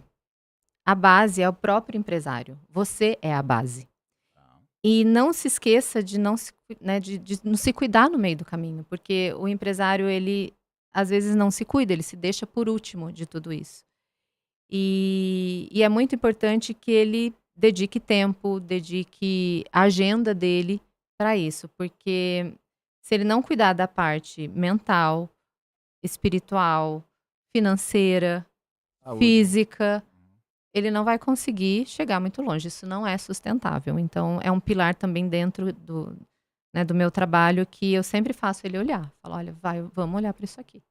A base é o próprio empresário, você é a base. Tá. E não se esqueça de não se cui né, de não se cuidar no meio do caminho, porque o empresário ele, às vezes, não se cuida, ele se deixa por último de tudo isso. E é muito importante que ele dedique tempo, dedique a agenda dele para isso, porque se ele não cuidar da parte mental, espiritual, financeira, Saúde. física, ele não vai conseguir chegar muito longe, isso não é sustentável. Então é um pilar também dentro do, né, do meu trabalho que eu sempre faço ele olhar. Falo: "Olha, vamos olhar para isso aqui".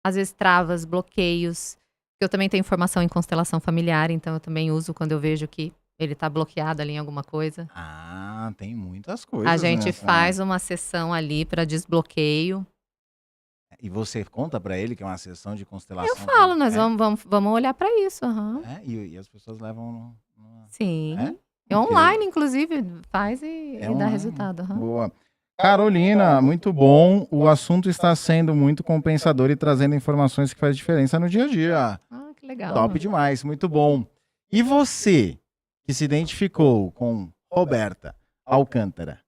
Às vezes travas, bloqueios, eu também tenho formação em constelação familiar, então eu também uso quando eu vejo que ele está bloqueado ali em alguma coisa. Ah, tem muitas A coisas gente nessa. faz uma sessão ali para desbloqueio. E você conta pra ele que é uma sessão de Eu constelação falo: "Nós é? vamos olhar para isso". Aham. É? E as pessoas levam no Sim. é? É online, inclusive, faz e dá online. resultado. Aham. Boa. Carolina, muito bom. O assunto está sendo muito compensador e trazendo informações que faz diferença no dia a dia. Ah, que legal. Top demais, muito bom. E você, que se identificou com Roberta Alcântara,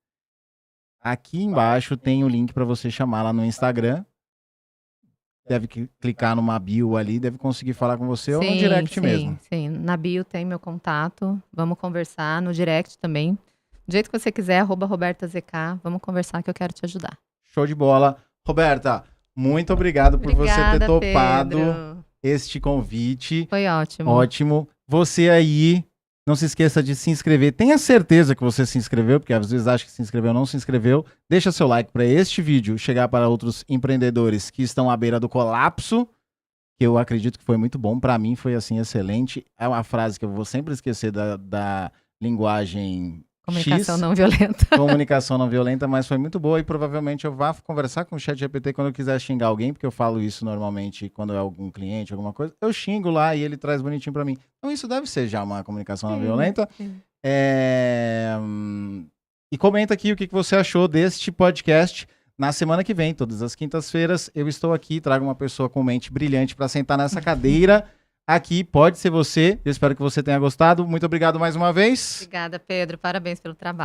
aqui embaixo tem o link para você chamar lá no Instagram. Deve clicar numa bio ali, deve conseguir falar com você ou no direct mesmo. Sim, na bio tem meu contato, vamos conversar, no direct também. Do jeito que você quiser, @RobertaZK, vamos conversar que eu quero te ajudar. Show de bola. Roberta, muito obrigado por você ter topado Pedro. este convite. Foi ótimo. Ótimo. Você aí, não se esqueça de se inscrever. Tenha certeza que você se inscreveu, porque às vezes acha que se inscreveu ou não se inscreveu. Deixa seu like para este vídeo chegar para outros empreendedores que estão à beira do colapso, que eu acredito que foi muito bom. Para mim foi assim excelente. É uma frase que eu vou sempre esquecer da linguagem Comunicação X, não violenta. comunicação não violenta, mas foi muito boa e provavelmente eu vá conversar com o ChatGPT quando eu quiser xingar alguém, porque eu falo isso normalmente quando é algum cliente, alguma coisa, eu xingo lá e ele traz bonitinho para mim. Então isso deve ser já uma comunicação não violenta. Sim. E comenta aqui o que você achou deste podcast. Na semana que vem, todas as quintas-feiras, eu estou aqui, trago uma pessoa com mente brilhante para sentar nessa cadeira. Aqui pode ser você. Eu espero que você tenha gostado. Muito obrigado mais uma vez. Obrigada, Pedro. Parabéns pelo trabalho.